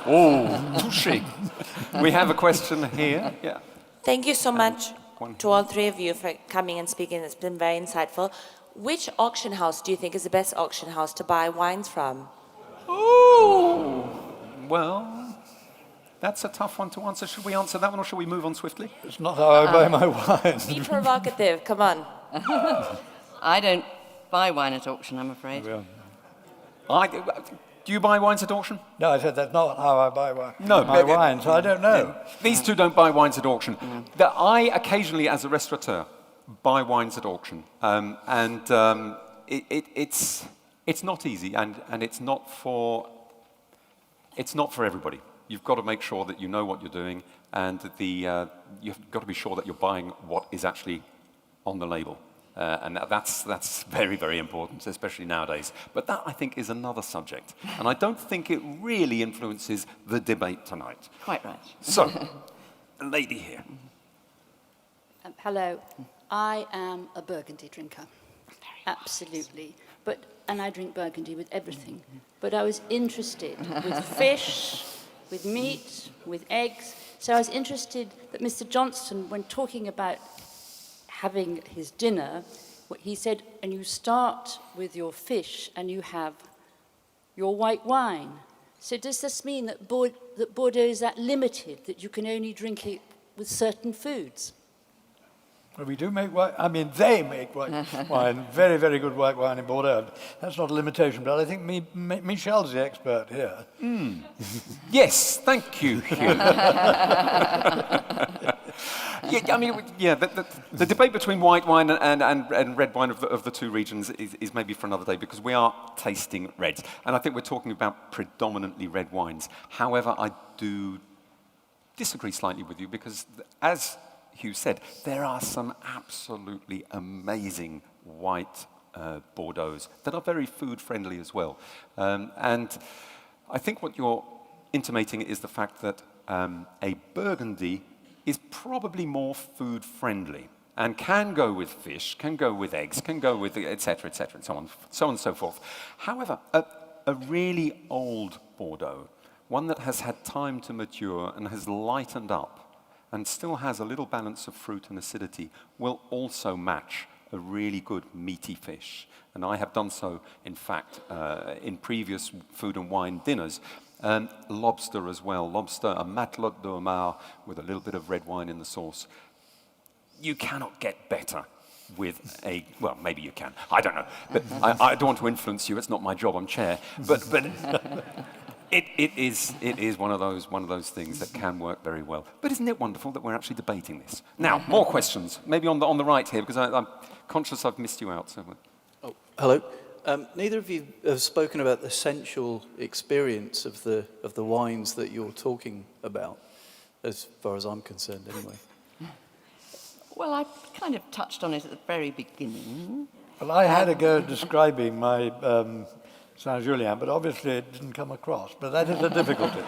Oh, touché. We have a question here. Yeah. Thank you so much to all 3 of you for coming and speaking. It's been very insightful. Which auction house do you think is the best auction house to buy wines from? Oh, well, that's a tough one to answer. Should we answer that one or should we move on swiftly? It's not how I buy my wine. Be provocative, come on. I don't buy wine at auction, I'm afraid. Do you buy wines at auction? No, I said that's not how I buy wine. No, my wine, so I don't know. These 2 don't buy wines at auction. I occasionally, as a restaurateur, buy wines at auction, it's not easy, and it's not for everybody. You've got to make sure that you know what you're doing, and you've got to be sure that you're buying what is actually on the label. And that's very, very important, especially nowadays. But that, I think, is another subject. And I don't think it really influences the debate tonight. Quite right. So, the lady here. Hello. I am a Burgundy drinker. Absolutely. And I drink Burgundy with everything. But I was interested with fish, with meat, with eggs. So I was interested that Mr. Johnston, when talking about having his dinner, he said, and you start with your fish and you have your white wine. So does this mean that Bordeaux is that limited, that you can only drink it with certain foods? Well, we do make wine. I mean, they make white wine. Very, very good white wine in Bordeaux. That's not a limitation, but I think Michel's the expert here. Yes, thank you, Hugh. The debate between white wine and red wine of the 2 regions is maybe for another day, because we are tasting reds. And I think we're talking about predominantly red wines. However, I do disagree slightly with you, because as Hugh said, there are some absolutely amazing white Bordeauxs that are very food-friendly as well. And I think what you're intimating is the fact that a Burgundy is probably more food-friendly and can go with fish, can go with eggs, can go with et cetera, and so on and so forth. However, a really old Bordeaux, one that has had time to mature and has lightened up and still has a little balance of fruit and acidity, will also match a really good meaty fish. And I have done so, in fact, in previous food and wine dinners. Lobster as well. Lobster, a matelote de homard with a little bit of red wine in the sauce. You cannot get better with a, well, maybe you can. I don't know. But I don't want to influence you. It's not my job. I'm chair. But it is one of those things that can work very well. But isn't it wonderful that we're actually debating this? Now, more questions. Maybe on the right here, because I'm conscious I've missed you out. So. Oh, hello. Neither of you have spoken about the sensual experience of the wines that you're talking about, as far as I'm concerned, anyway. Well, I kind of touched on it at the very beginning. Well, I had a go at describing my Saint-Julien, but obviously it didn't come across. But that is a difficulty.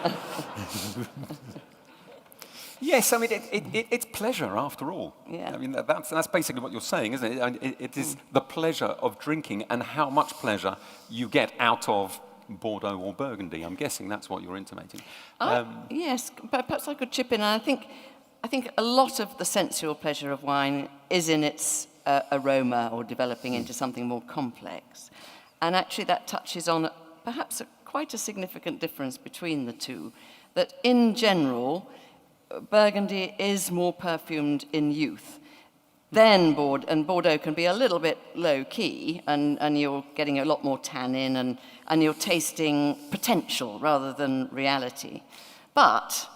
Yes, I mean, it's pleasure after all. Yeah. I mean, that's basically what you're saying, isn't it? It is the pleasure of drinking and how much pleasure you get out of Bordeaux or Burgundy. I'm guessing that's what you're intimating. Yes, but perhaps I could chip in. I think a lot of the sensual pleasure of wine is in its aroma or developing into something more complex. And actually that touches on perhaps quite a significant difference between the two, that in general, Burgundy is more perfumed in youth. Then Bordeaux can be a little bit low-key, and you're getting a lot more tannin, and you're tasting potential rather than reality. But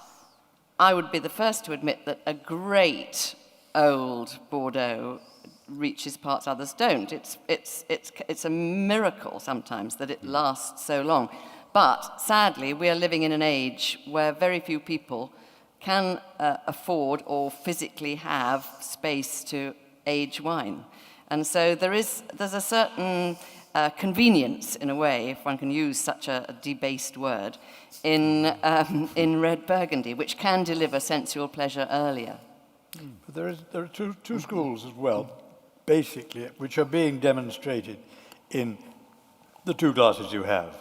I would be the first to admit that a great old Bordeaux reaches parts others don't. It's a miracle sometimes that it lasts so long. But sadly, we are living in an age where very few people can afford or physically have space to age wine. And so there's a certain convenience, in a way, if one can use such a debased word, in red Burgundy, which can deliver sensual pleasure earlier. But there are two schools as well, basically, which are being demonstrated in the two glasses you have.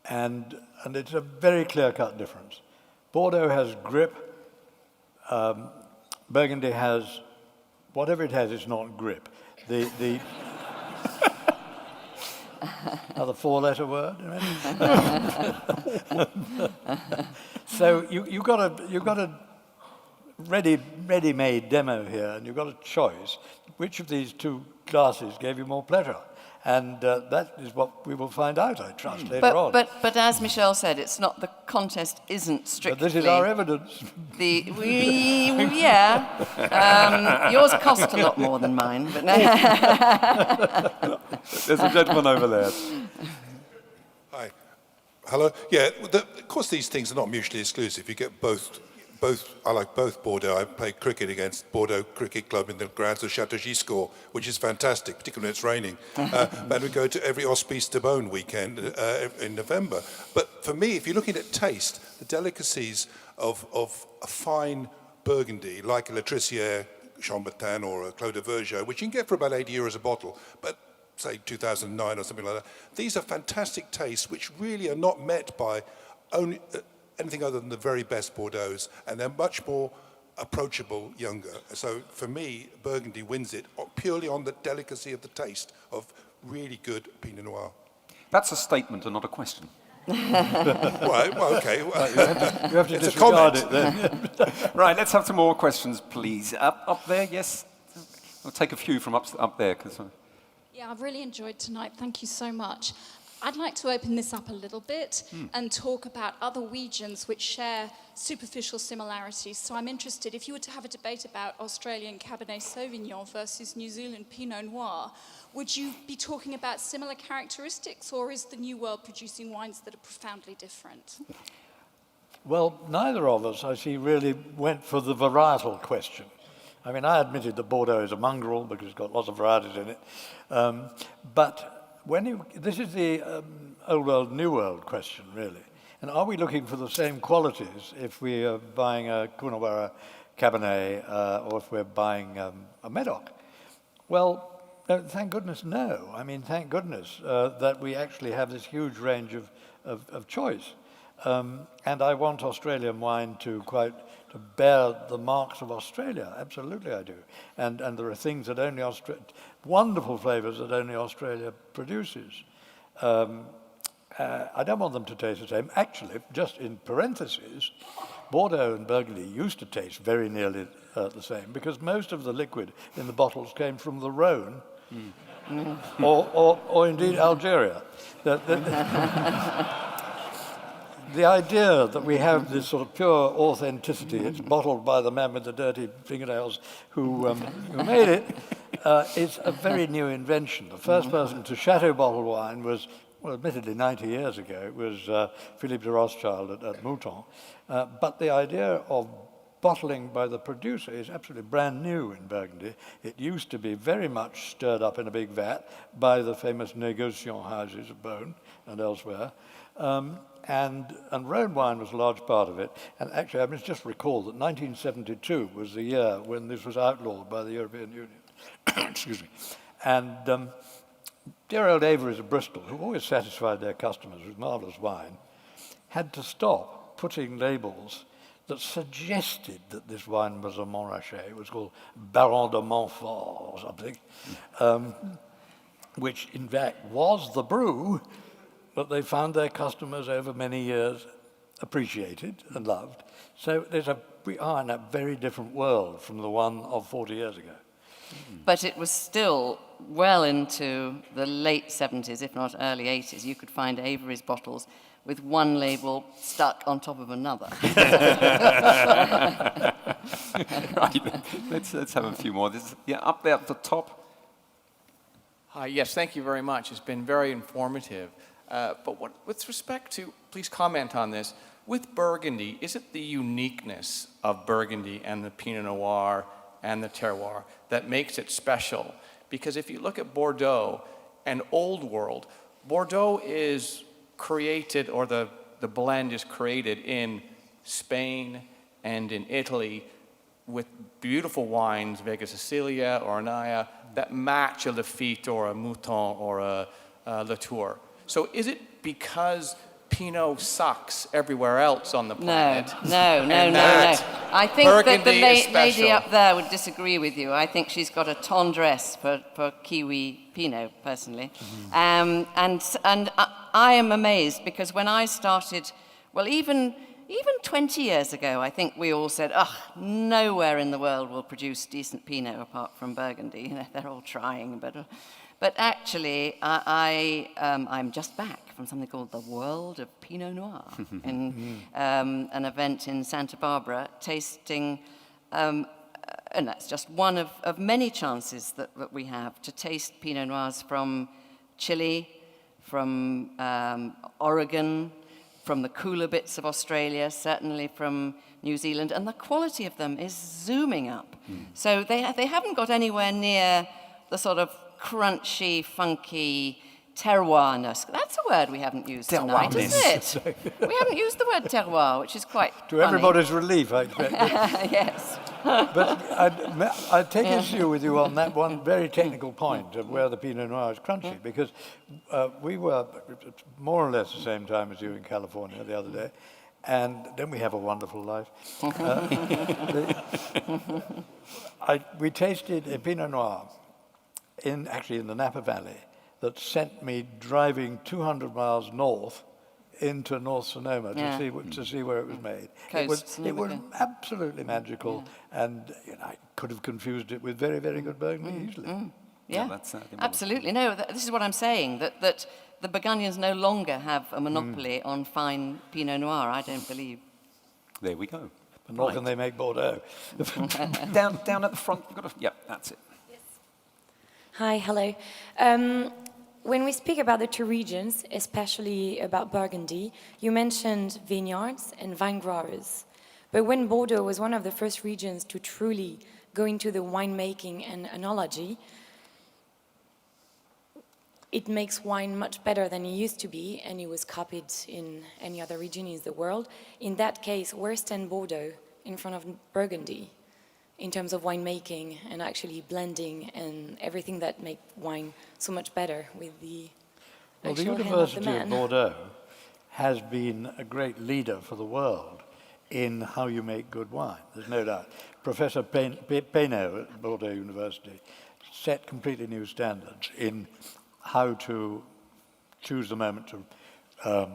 And it's a very clear-cut difference. Bordeaux has grip. Burgundy has, whatever it has, it's not grip. The another four-letter word. So you've got a ready-made demo here, and you've got a choice. Which of these two glasses gave you more pleasure? And that is what we will find out, I trust, later on. But as Michel said, it's not, the contest isn't strictly... But this is our evidence. Yours cost a lot more than mine. But no. There's a gentleman over there. Hi. Hello. Yeah, of course these things are not mutually exclusive. You get both. I like both Bordeaux. I play cricket against Bordeaux Cricket Club in the grounds of Château Giscourt, which is fantastic, particularly when it's raining. And we go to every Hospice de Beaune weekend in November. But for me, if you're looking at taste, the delicacies of a fine Burgundy, like a Latrissière Chambertin or a Clos de Vergeot, which you can get for about €80 a bottle, but say 2009 or something like that, these are fantastic tastes which really are not met by only... anything other than the very best Bordeaux's, and they're much more approachable, younger. So for me, Burgundy wins it purely on the delicacy of the taste of really good Pinot Noir. That's a statement and not a question. Well, okay. You have to disregard it then. Right, let's have some more questions, please. Up there, yes? We'll take a few from up there. Yeah, I've really enjoyed tonight. Thank you so much. I'd like to open this up a little bit and talk about other regions which share superficial similarities. So I'm interested, if you were to have a debate about Australian Cabernet Sauvignon versus New Zealand Pinot Noir, would you be talking about similar characteristics, or is the New World producing wines that are profoundly different? Well, neither of us, I see, really went for the varietal question. I mean, I admitted that Bordeaux is a mongrel because it's got lots of varieties in it. But this is the old world, new world question, really. And are we looking for the same qualities if we are buying a Coonawarra Cabernet or if we're buying a Medoc? Well, thank goodness, no. I mean, thank goodness that we actually have this huge range of choice. And I want Australian wine to bear the marks of Australia. Absolutely I do. And there are things that only wonderful flavors that only Australia produces. I don't want them to taste the same. Actually, just in parentheses, Bordeaux and Burgundy used to taste very nearly the same because most of the liquid in the bottles came from the Rhone or indeed Algeria. The idea that we have this sort of pure authenticity, it's bottled by the man with the dirty fingernails who made it, is a very new invention. The first person to chateau bottle wine was, well, admittedly 90 years ago, it was Philippe de Rothschild at Mouton. But the idea of bottling by the producer is absolutely brand new in Burgundy. It used to be very much stirred up in a big vat by the famous négociant houses of Beaune and elsewhere. And Rhone wine was a large part of it. And actually, I must just recall that 1972 was the year when this was outlawed by the European Union. Excuse me. And dear old Avery's of Bristol, who always satisfied their customers with marvellous wine, had to stop putting labels that suggested that this wine was a Montrachet. It was called Baron de Montfort or something, which in fact was the brew, but they found their customers over many years appreciated and loved. So we are in a very different world from the one of 40 years ago. But it was still well into the late 70s, if not early 80s. You could find Avery's bottles with one label stuck on top of another. Right, let's have a few more. Up there at the top. Hi, yes, thank you very much. It's been very informative. But with respect to, please comment on this, with Burgundy, is it the uniqueness of Burgundy and the Pinot Noir and the terroir that makes it special? Because if you look at Bordeaux and Old World, Bordeaux is created, or the blend is created in Spain and in Italy with beautiful wines, Vega Sicilia or Anaya, that match a Lafite or a Mouton or a Latour. So is it because Pinot sucks everywhere else on the planet? No. I think that the lady up there would disagree with you. I think she's got a tendresse for Kiwi Pinot, personally. And I am amazed because when I started, well, even 20 years ago, I think we all said, nowhere in the world will produce decent Pinot apart from Burgundy. You know, they're all trying, but actually, I'm just back from something called the World of Pinot Noir in an event in Santa Barbara, tasting, and that's just one of many chances that we have to taste Pinot Noirs from Chile, from Oregon, from the cooler bits of Australia, certainly from New Zealand, and the quality of them is zooming up. So they haven't got anywhere near the sort of crunchy, funky terroirness. That's a word we haven't used tonight, isn't it? We haven't used the word terroir, which is quite To everybody's relief, I expect. Yes. But I take issue with you on that one very technical point of where the Pinot Noir is crunchy, because we were more or less the same time as you in California the other day, and then we have a wonderful life. We tasted a Pinot Noir actually in the Napa Valley that sent me driving 200 miles north into North Sonoma to see where it was made. It was absolutely magical, and I could have confused it with very, very good Burgundy easily. Yeah, absolutely. No, this is what I'm saying, that the Burgundians no longer have a monopoly on fine Pinot Noir, I don't believe. There we go. But nor can they make Bordeaux. down at the front. That's it. Hi, hello. When we speak about the two regions, especially about Burgundy, you mentioned vineyards and vine growers. But when Bordeaux was one of the first regions to truly go into the winemaking and enology, it makes wine much better than it used to be, and it was copied in any other region in the world. In that case, where stands Bordeaux in front of Burgundy in terms of winemaking and actually blending and everything that makes wine so much better with the the actual University hand of the man? of Bordeaux has been a great leader for the world in how you make good wine, there's no doubt. Professor Peynaud at Bordeaux University set completely new standards in how to choose the moment to to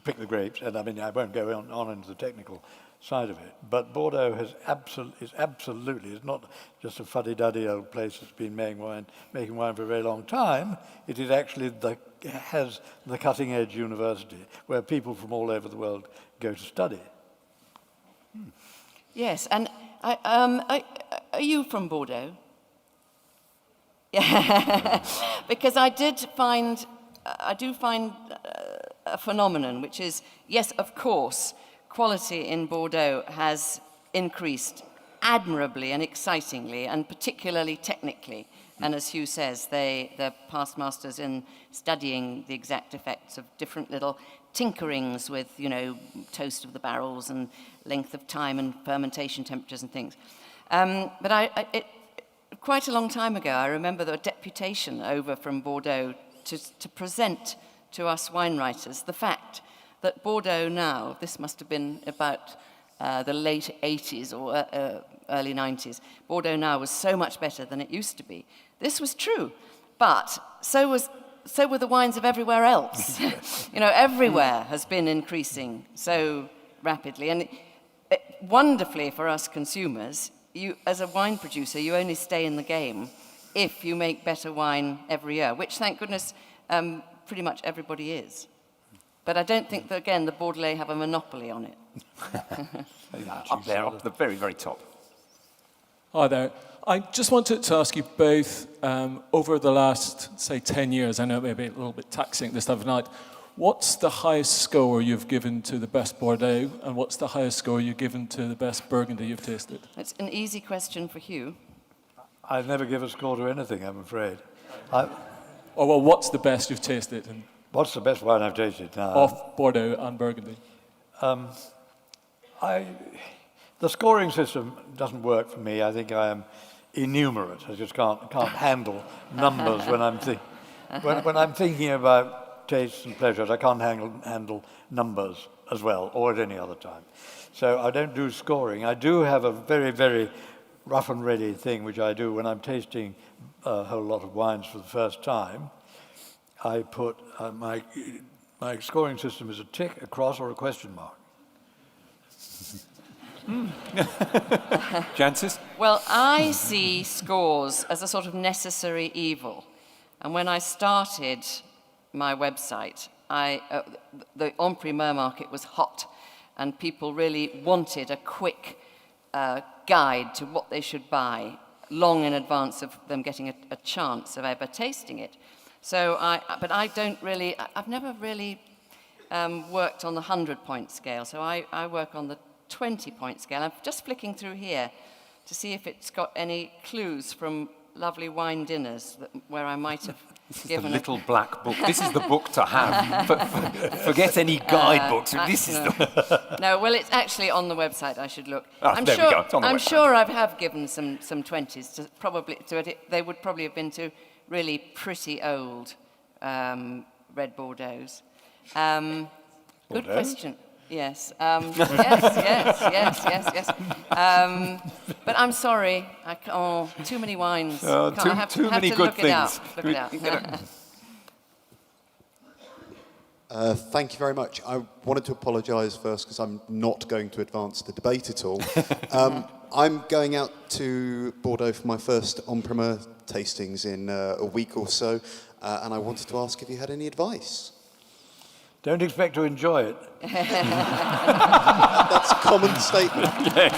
pick the grapes, and I mean, I won't go on into the technical side of it, but Bordeaux is absolutely, it's not just a fuddy-duddy old place that's been making wine for a very long time. It is actually has the cutting-edge university where people from all over the world go to study. Yes, and are you from Bordeaux? Yeah, because I do find a phenomenon, which is, yes, of course, quality in Bordeaux has increased admirably and excitingly, and particularly technically. And as Hugh says, they're past masters in studying the exact effects of different little tinkerings with, toast of the barrels and length of time and fermentation temperatures and things. But quite a long time ago, I remember there was a deputation over from Bordeaux to present to us wine writers the fact that Bordeaux now, this must have been about the late 80s or early 90s, Bordeaux now was so much better than it used to be. This was true, but so were the wines of everywhere else. Everywhere has been increasing so rapidly. And wonderfully for us consumers, you, as a wine producer, you only stay in the game if you make better wine every year, which, thank goodness, pretty much everybody is. But I don't think that, again, the Bordelais have a monopoly on it. Up there, up the very, very top. Hi there. I just wanted to ask you both, over the last, say, 10 years, I know it may be a little bit taxing this time of night, what's the highest score you've given to the best Bordeaux, and what's the highest score you've given to the best Burgundy you've tasted? It's an easy question for Hugh. I've never given a score to anything, I'm afraid. Well, what's the best you've tasted? And what's the best wine I've tasted now? Of Bordeaux and Burgundy. The scoring system doesn't work for me. I think I am innumerate. I just can't handle numbers when I'm thinking about tastes and pleasures. I can't handle numbers as well, or at any other time. So I don't do scoring. I do have a very, very rough and ready thing, which I do when I'm tasting a whole lot of wines for the first time. I put my scoring system is a tick, a cross, or a question mark. Jancis? Well, I see scores as a sort of necessary evil. And when I started my website, the en primeur market was hot, and people really wanted a quick guide to what they should buy long in advance of them getting a chance of ever tasting it. So, I've never really worked on the 100-point scale, so I work on the 20-point scale. I'm just flicking through here to see if it's got any clues from lovely wine dinners where I might have given the little black book. This is the book to have. Forget any guidebooks. This is the... No, well, it's actually on the website. I should look. There we go. It's on the I'm website. sure I have given some 20s. They would probably have been to really pretty old red Bordeaux's. Good question. Yes. Yes. But I'm sorry. Too many wines. Too many good things. Look it out. Thank you very much. I wanted to apologise first because I'm not going to advance the debate at all. I'm going out to Bordeaux for my first en primeur tastings in a week or so, and I wanted to ask if you had any advice. Don't expect to enjoy it. That's a common statement. Yes.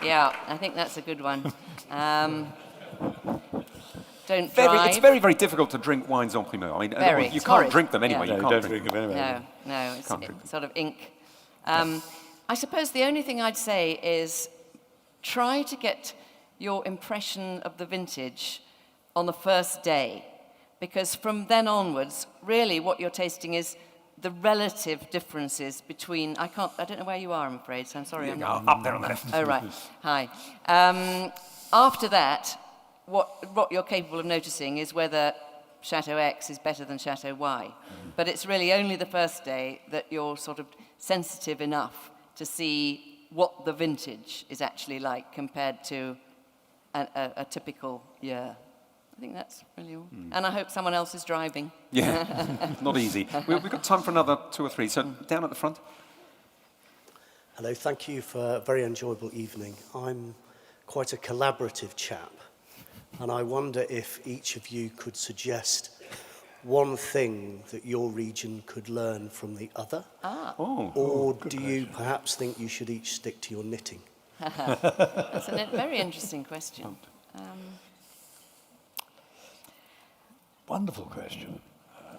Yeah, I think that's a good one. Don't drive. It's very, very difficult to drink wines en primeur. I mean, you can't drink them anyway. Yeah. You can't drink them anyway. No, it's sort of ink. I suppose the only thing I'd say is try to get your impression of the vintage on the first day, because from then onwards, really what you're tasting is the relative differences between, I don't know where you are, I'm afraid, so I'm sorry. I'm not. Up there on the left. Oh, right. Hi. After that, what you're capable of noticing is whether Chateau X is better than Chateau Y. But it's really only the first day that you're sort of sensitive enough to see what the vintage is actually like compared to a typical year. I think that's really all. And I hope someone else is driving. Yeah, not easy. We've got time for another 2 or 3, so down at the front. Hello, thank you for a very enjoyable evening. I'm quite a collaborative chap, and I wonder if each of you could suggest one thing that your region could learn from the other, or do you perhaps think you should each stick to your knitting? That's a very interesting question. Wonderful question.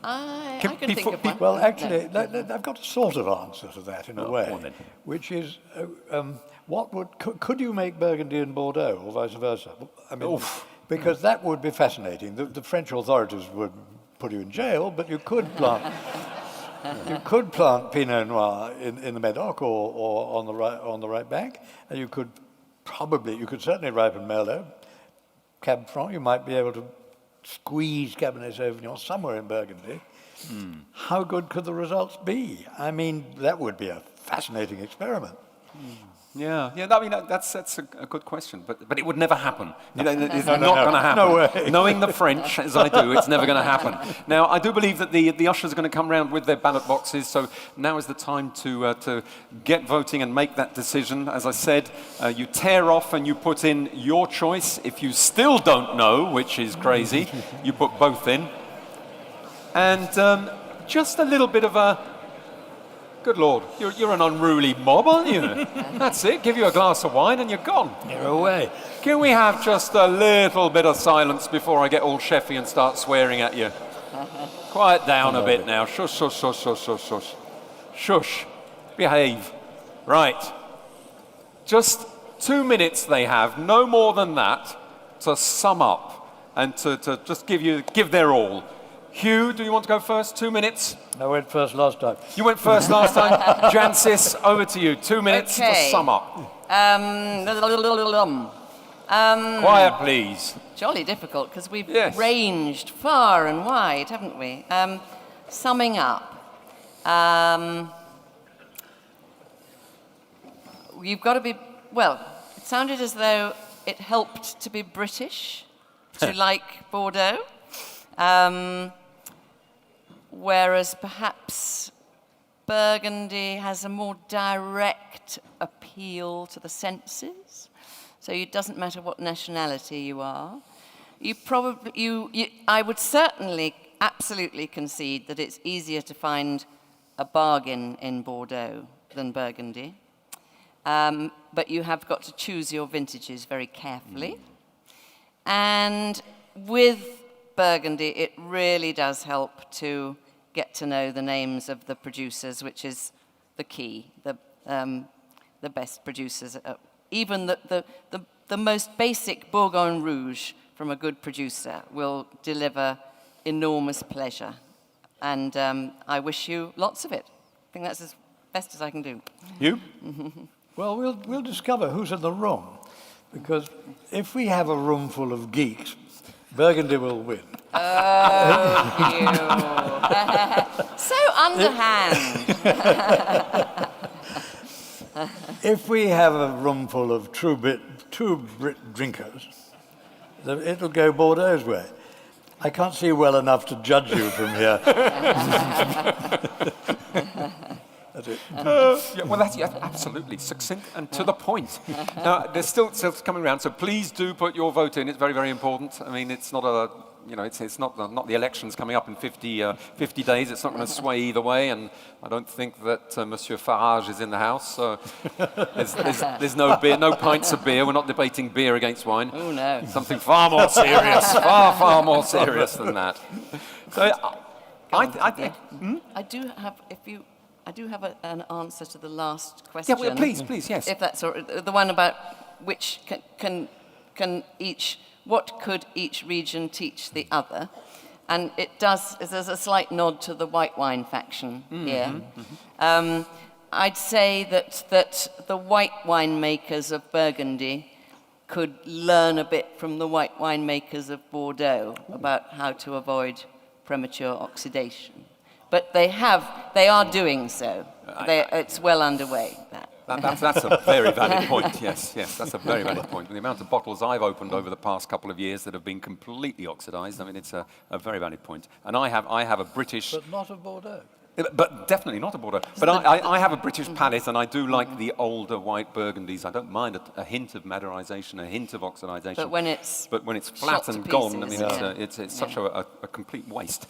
I can think of one. Well, actually, I've got a sort of answer to that in a way, which is, could you make Burgundy and Bordeaux, or vice versa? I mean, because that would be fascinating. The French authorities would put you in jail, but you could plant, Pinot Noir in the Medoc or on the right bank, and you could certainly ripen Merlot, Cab Franc. You might be able to squeeze Cabernet Sauvignon somewhere in Burgundy. How good could the results be? I mean, that would be a fascinating experiment. Yeah. I mean, that's a good question, but it would never happen. It's not going to happen. No way. Knowing the French as I do, it's never going to happen. Now, I do believe that the ushers are going to come round with their ballot boxes, so now is the time to get voting and make that decision. As I said, you tear off and you put in your choice. If you still don't know, which is crazy, you put both in. And just a little bit of a... Good Lord, you're an unruly mob, aren't you? That's it, give you a glass of wine and you're gone. You're away. Can we have just a little bit of silence before I get all chefy and start swearing at you? Quiet down a bit now. Shush, shush, shush, shush, shush, shush. Shush. Behave. Right. Just 2 minutes they have, no more than that, to sum up and to just give their all. Hugh, do you want to go first? 2 minutes. I went first last time. You went first last time. Jancis, over to you. 2 minutes to sum up. Quiet, please. Jolly difficult, because we've ranged far and wide, haven't we? Summing up. You've got to be... Well, it sounded as though it helped to be British, to like Bordeaux. Whereas perhaps Burgundy has a more direct appeal to the senses. So it doesn't matter what nationality you are. I would certainly absolutely concede that it's easier to find a bargain in Bordeaux than Burgundy. But you have got to choose your vintages very carefully. And with Burgundy, it really does help to get to know the names of the producers, which is the key. The best producers, even the most basic Bourgogne Rouge from a good producer will deliver enormous pleasure. And I wish you lots of it. I think that's as best as I can do. You? Well, we'll discover who's in the room, because if we have a room full of geeks, Burgundy will win. Oh, you. So underhand. If we have a room full of true Brit drinkers, it'll go Bordeaux's way. I can't see well enough to judge you from here. That's it. Well, that's absolutely succinct and to the point. Now, there's still coming around, so please do put your vote in. It's very, very important. I mean, it's not it's not the elections coming up in 50 days. It's not going to sway either way, and I don't think that Monsieur Farage is in the house. So there's no beer, no pints of beer. We're not debating beer against wine. Oh no, something far more serious, far more serious than that. So I think I do have an answer to the last question. Yeah, well, please, yes. If that's all right, the one about which can each, what could each region teach the other? And there's a slight nod to the white wine faction here. I'd say that the white wine makers of Burgundy could learn a bit from the white wine makers of Bordeaux about how to avoid premature oxidation. But they are doing so. It's well underway, that. That's a very valid point, yes, that's a very valid point. The amount of bottles I've opened over the past couple of years that have been completely oxidized, I mean, it's a very valid point. And I have a British... But not of Bordeaux. But definitely not a Bordeaux. But I have a British palate, and I do like the older white Burgundies. I don't mind a hint of maderization, a hint of oxidization. But when it's flat and gone, I mean, it's such a complete waste.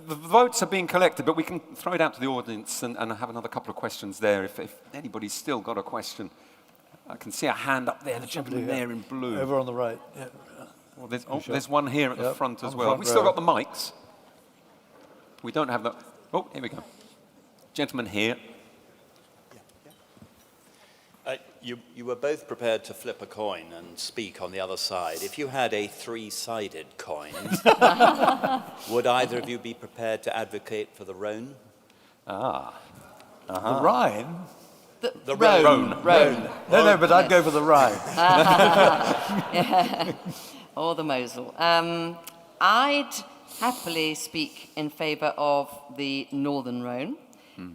The votes are being collected, but we can throw it out to the audience and have another couple of questions there. If anybody's still got a question, I can see a hand up there, the gentleman there in blue. Over on the right. Yeah. Well, there's one here at the front as well. Have we still got the mics? We don't have the... Oh, here we go. Gentleman here. You were both prepared to flip a coin and speak on the other side. If you had a three-sided coin, would either of you be prepared to advocate for the Rhone? The Rhine? The Rhone. No, but I'd go for the Rhine. Or the Mosel. I'd happily speak in favour of the Northern Rhone.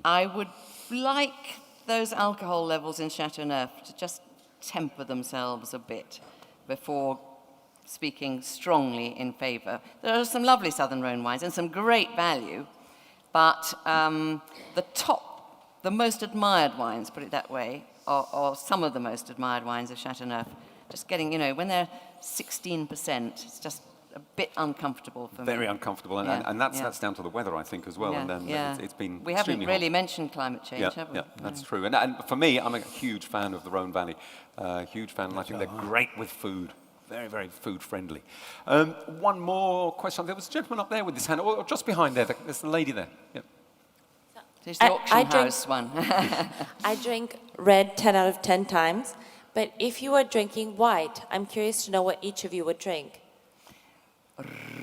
I would like those alcohol levels in Chateauneuf to just temper themselves a bit before speaking strongly in favour. There are some lovely Southern Rhone wines and some great value, but the most admired wines, put it that way, or some of the most admired wines of Chateauneuf, just getting, when they're 16%, it's just a bit uncomfortable for me. Very uncomfortable, and that's down to the weather, I think, as well. It's been we haven't really hot. Mentioned climate change, have we? Yeah, that's true. And for me, I'm a huge fan of the Rhone Valley. Huge fan, and I think they're great with food. Very, very food friendly. One more question. There was a gentleman up there with his hand, or just behind there. There's the lady there. Yep. There's the auction house one. I drink red 10 out of 10 times, but if you were drinking white, I'm curious to know what each of you would drink.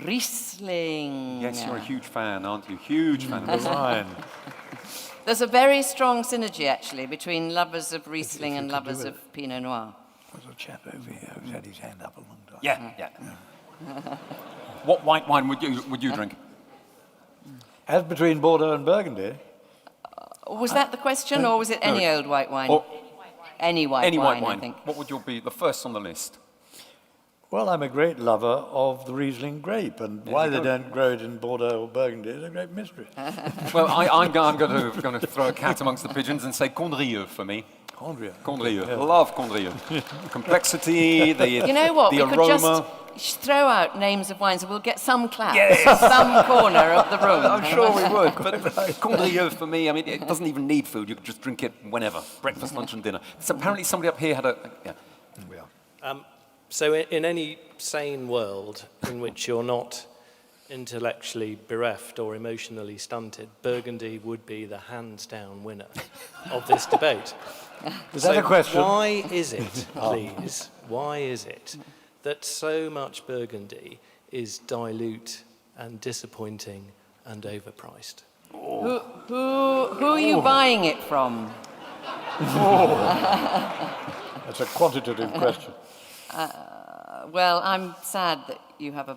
Riesling. Yes, you're a huge fan, aren't you? Huge fan of the wine. There's a very strong synergy, actually, between lovers of Riesling and lovers of Pinot Noir. There's a chap over here who's had his hand up a long time. Yeah. What white wine would you drink? As between Bordeaux and Burgundy. Was that the question, or was it any old white wine? Any white wine, I think. What would be the first on the list? Well, I'm a great lover of the Riesling grape, and why they don't grow it in Bordeaux or Burgundy is a great mystery. Well, I'm going to throw a cat amongst the pigeons and say Condrieu for me. Condrieu. Yeah. Love Condrieu. Complexity, the You know what? the We aroma. could just throw out names of wines and we'll get some clap. Some corner of the room. I'm sure we would. But Condrieu for me, I mean, it doesn't even need food. You could just drink it whenever. Breakfast, lunch and dinner. So apparently somebody up here had a... Yeah. So in any sane world in which you're not intellectually bereft or emotionally stunted, Burgundy would be the hands-down winner of this debate. Is that a question? Why is it, please, why is it that so much Burgundy is dilute and disappointing and overpriced? Who are you buying it from? That's a quantitative question. Well, I'm sad that you have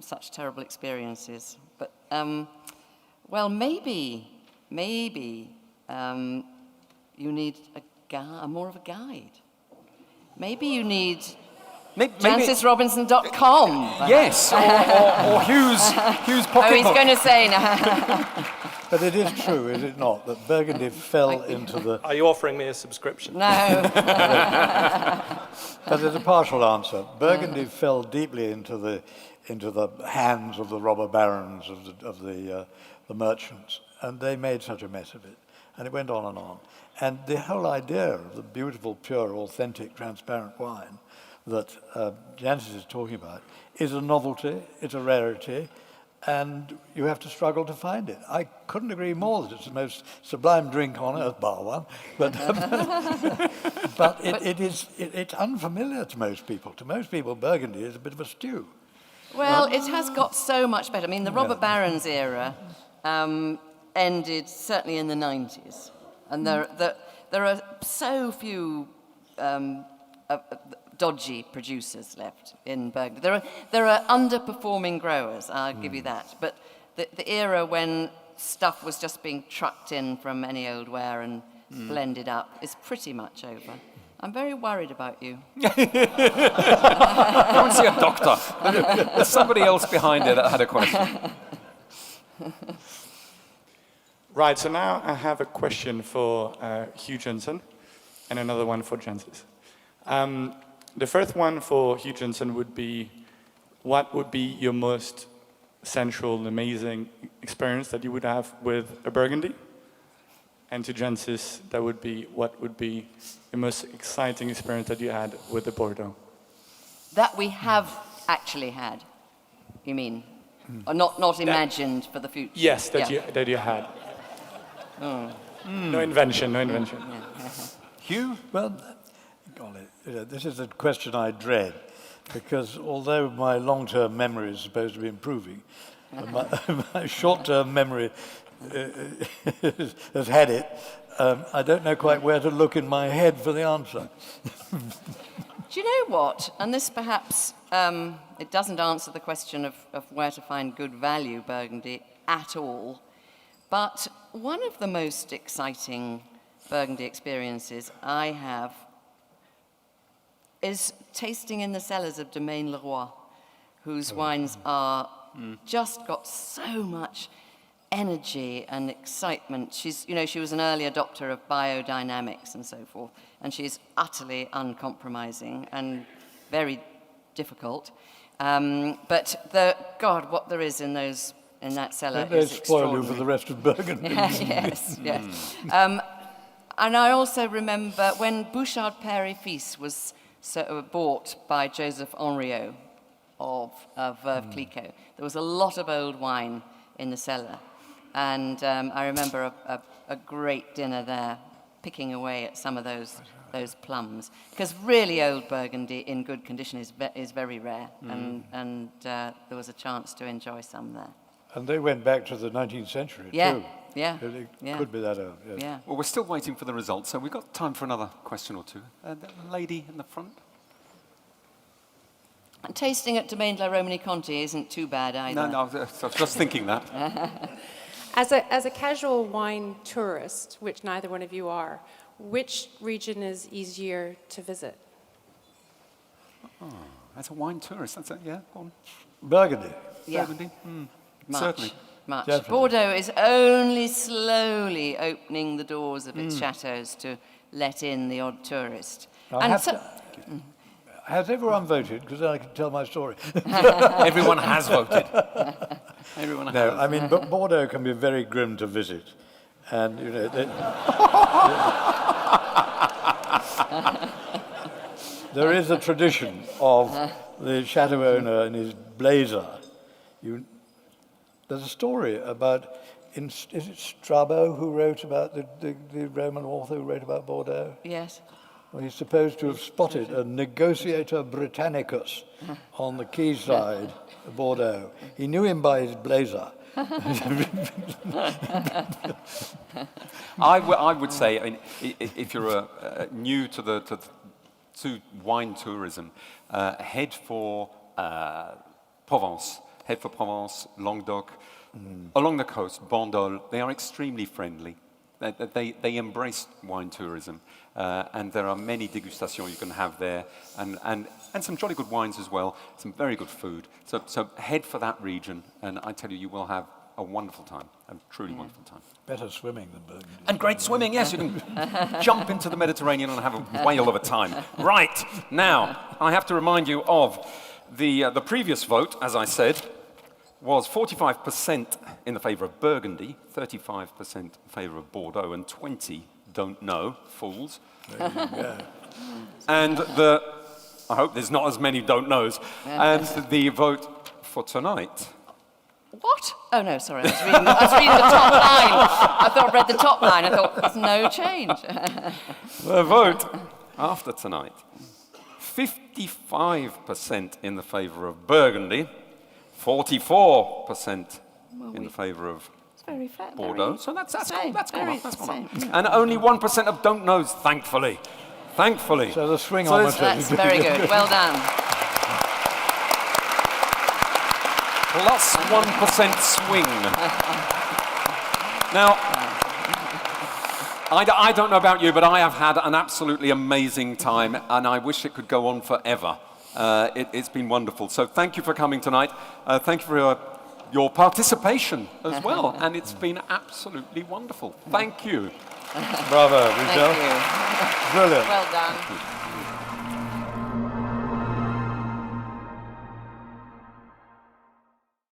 such terrible experiences. But, well, maybe you need more of a guide. Maybe you need JancisRobinson.com. Yes, or Hugh's pocketbook. Oh, he's going to say now. But it is true, is it not, that Burgundy fell into the... Are you offering me a subscription? No. But there's a partial answer. Burgundy fell deeply into the hands of the robber barons, of the merchants, and they made such a mess of it. And it went on and on. And the whole idea of the beautiful, pure, authentic, transparent wine that Jancis is talking about is a novelty, it's a rarity, and you have to struggle to find it. I couldn't agree more that it's the most sublime drink on earth, bar one, but it's unfamiliar to most people. To most people, Burgundy is a bit of a stew. Well, it has got so much better. I mean, the robber barons era ended certainly in the 90s, and there are so few dodgy producers left in Burgundy. There are underperforming growers, I'll give you that. But the era when stuff was just being trucked in from any old where and blended up is pretty much over. I'm very worried about you. Go and see a doctor. There's somebody else behind there that had a question. Right, so now I have a question for Hugh Johnson and another one for Jancis. The first one for Hugh Johnson would be, what would be your most sensual, amazing experience that you would have with a Burgundy? And to Jancis, that would be, what would be the most exciting experience that you had with the Bordeaux? That we have actually had, you mean? Or not imagined for the future? Yes, that Yeah. you had. Oh. No invention, no invention. Hugh? Well, golly, this is a question I dread, because although my long-term memory is supposed to be improving, my short-term memory has had it. I don't know quite where to look in my head for the answer. Do you know what? And this perhaps, it doesn't answer the question of where to find good value Burgundy at all, but one of the most exciting Burgundy experiences I have is tasting in the cellars of Domaine Leroy, whose wines are just got so much energy and excitement. She was an early adopter of biodynamics and so forth, and she's utterly uncompromising and very difficult. But what there is in that cellar Don't is they spoil you extraordinary. for the rest of Burgundy? Yes, yes. And I also remember when Bouchard Père et Fils was bought by Joseph Henriot of Veuve Clicquot. There was a lot of old wine in the cellar. And I remember a great dinner there, picking away at some of those plums. Because really old Burgundy in good condition is very rare. And there was a chance to enjoy some there. And they went back to the 19th century, Yeah, too. yeah, It yeah. could be that old, yes. Yeah. Well, we're still waiting for the results, so we've got time for another question or two. The lady in the front. And tasting at Domaine de la Romani Conti isn't too bad either. No, I was just thinking that. As a casual wine tourist, which neither one of you are, which region is easier to visit? Oh, as a wine tourist, that's it, yeah, go on. Burgundy. Yeah. Burgundy? Much, Certainly. much. Definitely. Bordeaux is only slowly opening the doors of its chateaux to let in the odd tourist. Has everyone voted? Because then I can tell my story. Everyone has voted. Everyone has. No, I mean, but Bordeaux can be very grim to visit. And, you know, there is a tradition of the chateau owner and his blazer. There's a story about, is it Strabo who wrote about, the Roman author who wrote about Bordeaux? Yes. Well, he's supposed to have spotted a negotiator Britannicus on the quayside of Bordeaux. He knew him by his blazer. I would say, I mean, if you're new to wine tourism, head for Provence. Head for Provence, Languedoc, along the coast, Bordeaux. They are extremely friendly. They embrace wine tourism, and there are many degustations you can have there, and some jolly good wines as well, some very good food. So head for that region, and I tell you, you will have a wonderful time, a truly wonderful time. Better swimming than Burgundy. And great swimming, yes, you can jump into the Mediterranean and have a whale of a time. Right, now, I have to remind you of the previous vote, as I said, was 45% in the favour of Burgundy, 35% in favour of Bordeaux, and 20 don't know, fools. There you go. And I hope there's not as many don't knows. And the vote for tonight. What? Oh, no, sorry. I was reading the top line. I thought I read the top line. I thought, there's no change. The vote after tonight. 55% in the favour of Burgundy, 44% in the favour of Bordeaux. So that's gone up. That's gone up. And only 1% of don't knows, thankfully. Thankfully. So the swing on That's very good. Well done. Plus 1% swing. Now, I don't know about you, but I have had an absolutely amazing time, and I wish it could go on forever. It's been wonderful. So thank you for coming tonight. Thank you for your participation as well, and it's been absolutely wonderful. Thank you. Bravo, Thank you. Brilliant. Well done.